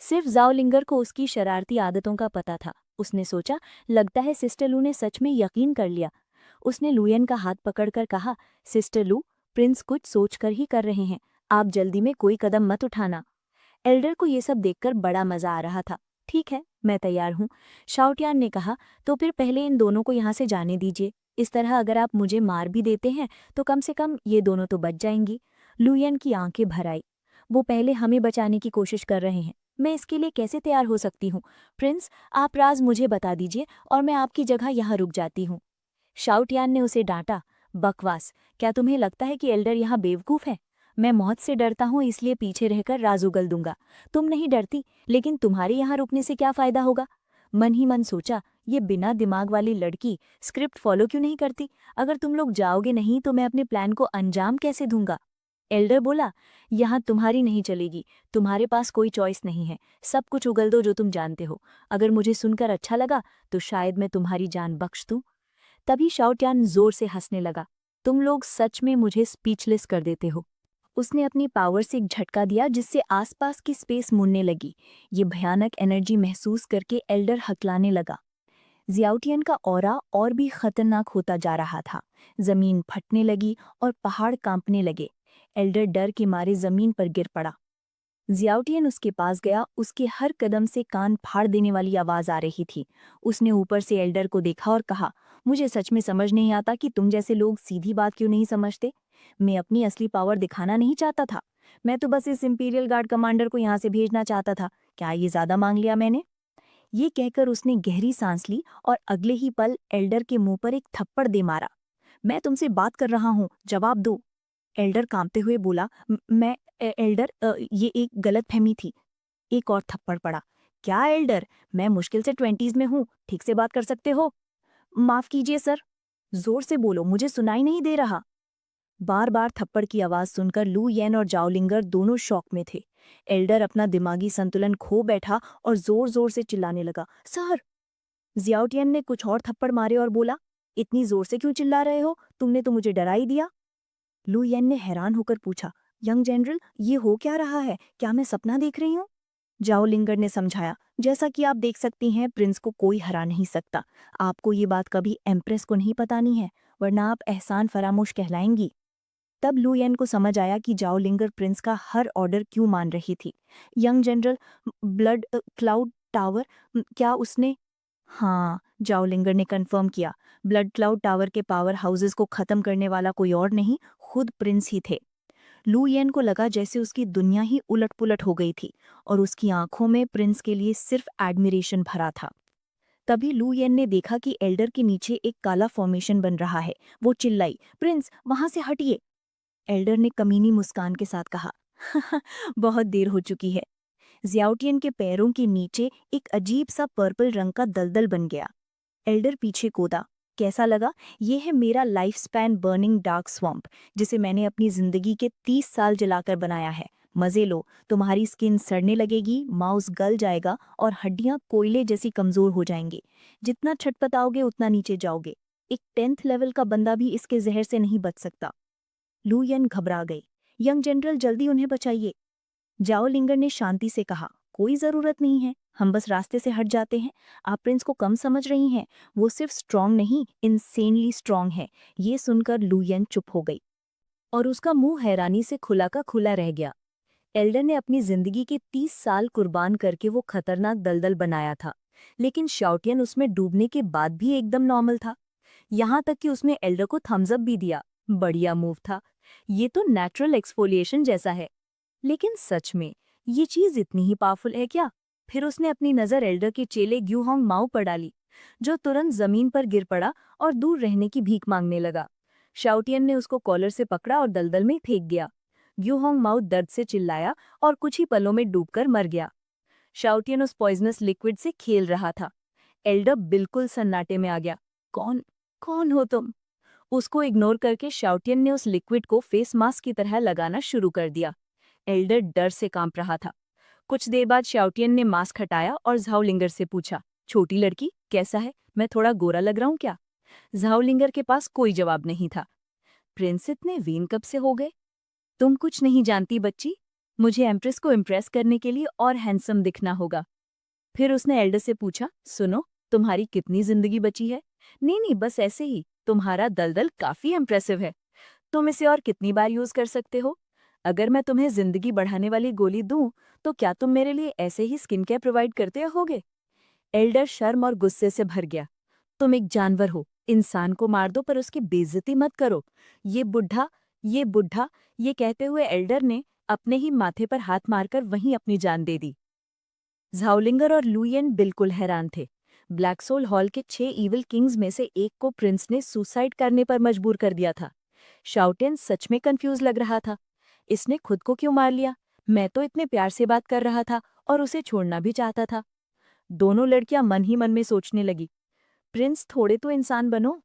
सिर्फ जाओ लिंगर को उसकी शरारती आदतों का पता था। उसने सोचा, लगता है सिस्टर लू ने सच में यकीन कर लिया। उसने लुयन का हाथ पकड़कर कहा, सिस्टर लू, प्रिंस कुछ सोचकर ही कर रहे हैं, आप जल्दी में कोई कदम मत उठाना। एल्डर को ये सब देखकर बड़ा मजा आ रहा था। ठीक है, मैं तैयार हूँ, शाओटियान ने कहा। तो फिर पहले इन दोनों को यहाँ से जाने दीजिए। इस तरह अगर आप मुझे मार भी देते हैं तो कम से कम ये दोनों तो बच जाएंगी। लुयन की आंखें भर आई। वो पहले हमें बचाने की कोशिश कर रहे हैं, मैं इसके लिए कैसे तैयार हो सकती हूँ? प्रिंस, आप राज मुझे बता दीजिए और मैं आपकी जगह यहाँ रुक जाती हूँ। शाओटियान ने उसे डांटा, बकवास, क्या तुम्हें लगता है कि एल्डर यहाँ बेवकूफ़ है? मैं मौत से डरता हूँ इसलिए पीछे रहकर राज उगल दूंगा। तुम नहीं डरती, लेकिन तुम्हारे यहाँ रुकने से क्या फ़ायदा होगा? मन ही मन सोचा, ये बिना दिमाग वाली लड़की स्क्रिप्ट फॉलो क्यों नहीं करती? अगर तुम लोग जाओगे नहीं तो मैं अपने प्लान को अंजाम कैसे दूंगा? एल्डर बोला, यहाँ तुम्हारी नहीं चलेगी, तुम्हारे पास कोई चॉइस नहीं है, सब कुछ उगल दो जो तुम जानते हो। अगर मुझे सुनकर अच्छा लगा तो शायद मैं तुम्हारी जान बख्श दूं। तभी शाओटियान जोर से हंसने लगा, तुम लोग सच में मुझे स्पीचलेस कर देते हो। उसने अपनी पावर से एक झटका दिया जिससे आसपास की स्पेस मुड़ने लगी। ये भयानक एनर्जी महसूस करके एल्डर हकलाने लगा। जियाउटियन का ऑरा और भी खतरनाक होता जा रहा था। जमीन फटने लगी और पहाड़ कांपने लगे। एल्डर डर के मारे जमीन पर गिर पड़ा। जियाउटियन उसके पास गया, उसके हर कदम से कान फाड़ देने वाली आवाज आ रही थी। उसने ऊपर से एल्डर को देखा और कहा, मुझे सच में समझ नहीं आता कि तुम जैसे लोग सीधी बात क्यों नहीं समझते। मैं अपनी असली पावर दिखाना नहीं चाहता था, मैं तो बस इस इंपीरियल गार्ड कमांडर को यहाँ से भेजना चाहता था। क्या ये ज्यादा मांग लिया मैंने? ये कहकर उसने गहरी सांस ली और अगले ही पल एल्डर के मुंह पर एक थप्पड़ दे मारा। मैं तुमसे बात कर रहा हूँ, जवाब दो। एल्डर कांपते हुए बोला, मैं एल्डर, ये एक गलतफहमी थी। एक और थप्पड़ पड़ा। क्या एल्डर, मैं मुश्किल से 20s में हूँ, ठीक से बात कर सकते हो? माफ कीजिए सर। जोर से बोलो, मुझे सुनाई नहीं दे रहा। बार बार थप्पड़ की आवाज सुनकर लू येन और जाओलिंगर दोनों शॉक में थे। एल्डर अपना दिमागी संतुलन खो बैठा और जोर जोर से चिल्लाने लगा, सर। जियाउटियन ने कुछ और थप्पड़ मारे और बोला, इतनी जोर से क्यों चिल्ला रहे हो, तुमने तो मुझे डरा ही दिया। लू येन ने हैरान होकर पूछा, यंग जनरल, ये हो क्या रहा है, क्या मैं सपना देख रही हूँ? जाओ लिंगर ने समझाया, जैसा कि आप देख सकती हैं प्रिंस को कोई हरा नहीं सकता। आपको ये बात कभी एम्प्रेस को नहीं बतानी है, वरना आप एहसान फरामोश कहलाएंगी। तब लू येन को समझ आया कि जाओ लिंगर प्रिंस का हर ऑर्डर क्यों मान रही थी। Young general, blood cloud tower, क्या उसने? हाँ, जाओ लिंगर ने कंफर्म किया। ब्लड क्लाउड टावर के पावर हाउसेस को खत्म करने वाला कोई और नहीं, खुद प्रिंस ही थे। लू येन को लगा जैसे उसकी दुनिया ही उलट-पुलट हो गई थी और उसकी आंखों में प्रिंस के लिए सिर्फ एडमिरेशन भरा था। तभी लू येन ने देखा कि एल्डर के नीचे एक काला फॉर्मेशन बन रहा है। वो चिल्लाई, प्रिंस, वहां से हटिए। एल्डर ने कमीनी मुस्कान के साथ कहा, बहुत देर हो चुकी है। जियाउटियन के पैरों के नीचे एक अजीब सा पर्पल रंग का दलदल बन गया। एल्डर पीछे कूदा। कैसा लगा? ये है मेरा life span burning dark swamp, जिसे मैंने अपनी जिंदगी के 30 साल जलाकर बनाया है। मजे लो, तुम्हारी स्किन सड़ने लगेगी, माउस गल जाएगा और हड्डियां कोयले जैसी कमजोर हो जाएंगी। जितना छटपटाओगे उतना नीचे जाओगे। एक 10th लेवल का बंदा भी इसके जहर से नहीं बच सकता। लू येन घबरा गई। यंग जनरल, जल्दी उन्हें बचाइए। जाओ लिंगर ने शांति से कहा, कोई जरूरत नहीं है, हम बस रास्ते से हट जाते हैं। आप प्रिंस को कम समझ रही हैं, वो सिर्फ स्ट्रांग नहीं, इंसेनली स्ट्रांग है। ये सुनकर लू येन चुप हो गई और उसका मुंह हैरानी से खुला का खुला रह गया। एल्डर ने अपनी जिंदगी के 30 साल कुर्बान करके वो खतरनाक दलदल बनाया था, लेकिन शाओटियन उसमें डूबने के बाद भी एकदम नॉर्मल था। यहाँ तक कि उसने एल्डर को थम्स अप भी दिया। बढ़िया मूव था। ये तो नेचुरल एक्सफोलिएशन जैसा है। लेकिन सच में ये चीज इतनी ही पावरफुल है क्या? फिर उसने अपनी नजर एल्डर के चेले ग्यूहोंग माओ पर डाली, जो तुरंत जमीन पर गिर पड़ा और दूर रहने की भीख मांगने लगा। शाओटियन ने उसको कॉलर से पकड़ा और दलदल में फेंक दिया। ग्यूहोंग माओ दर्द से चिल्लाया और कुछ ही पलों में डूबकर मर गया। शाओटियन उस पॉइजनस लिक्विड से खेल रहा था। एल्डर बिल्कुल सन्नाटे में आ गया। कौन कौन हो तुम? उसको इग्नोर करके शाओटियन ने उस लिक्विड को फेस मास्क की तरह लगाना शुरू कर दिया। एल्डर डर से कांप रहा था। कुछ देर बाद शाओटियन ने मास्क हटाया और झाओलिंगर से पूछा, छोटी लड़की कैसा है, मैं थोड़ा गोरा लग रहा हूं क्या? झाओलिंगर के पास कोई जवाब नहीं था। प्रिंस इतने वीन कब से हो गए? तुम कुछ नहीं जानती बच्ची, मुझे एम्प्रेस को इम्प्रेस करने के लिए और हैंडसम दिखना होगा। फिर उसने एल्डर से पूछा, सुनो, तुम्हारी कितनी जिंदगी बची है? नहीं, बस ऐसे ही, तुम्हारा दलदल काफी इम्प्रेसिव है। तुम इसे और कितनी बार यूज कर सकते हो? अगर मैं तुम्हें जिंदगी बढ़ाने वाली गोली दूं, तो क्या तुम मेरे लिए ऐसे ही स्किन केयर प्रोवाइड करते होगे? एल्डर शर्म और गुस्से से भर गया। तुम एक जानवर हो, इंसान को मार दो पर उसकी बेइज्जती मत करो। ये बुढ़ा, ये बुढ़ा, ये कहते हुए एल्डर ने अपने ही माथे पर हाथ मारकर वहीं अपनी जान दे दी। झाओलिंगर और लुयन बिल्कुल हैरान थे। ब्लैक सोल हॉल के 6 इविल किंग्स में से एक को प्रिंस ने सुसाइड करने पर मजबूर कर दिया था। शाओटियन सच में कंफ्यूज लग रहा था। इसने खुद को क्यों मार लिया? मैं तो इतने प्यार से बात कर रहा था और उसे छोड़ना भी चाहता था। दोनों लड़कियां मन ही मन में सोचने लगी, प्रिंस थोड़े तो इंसान बनो।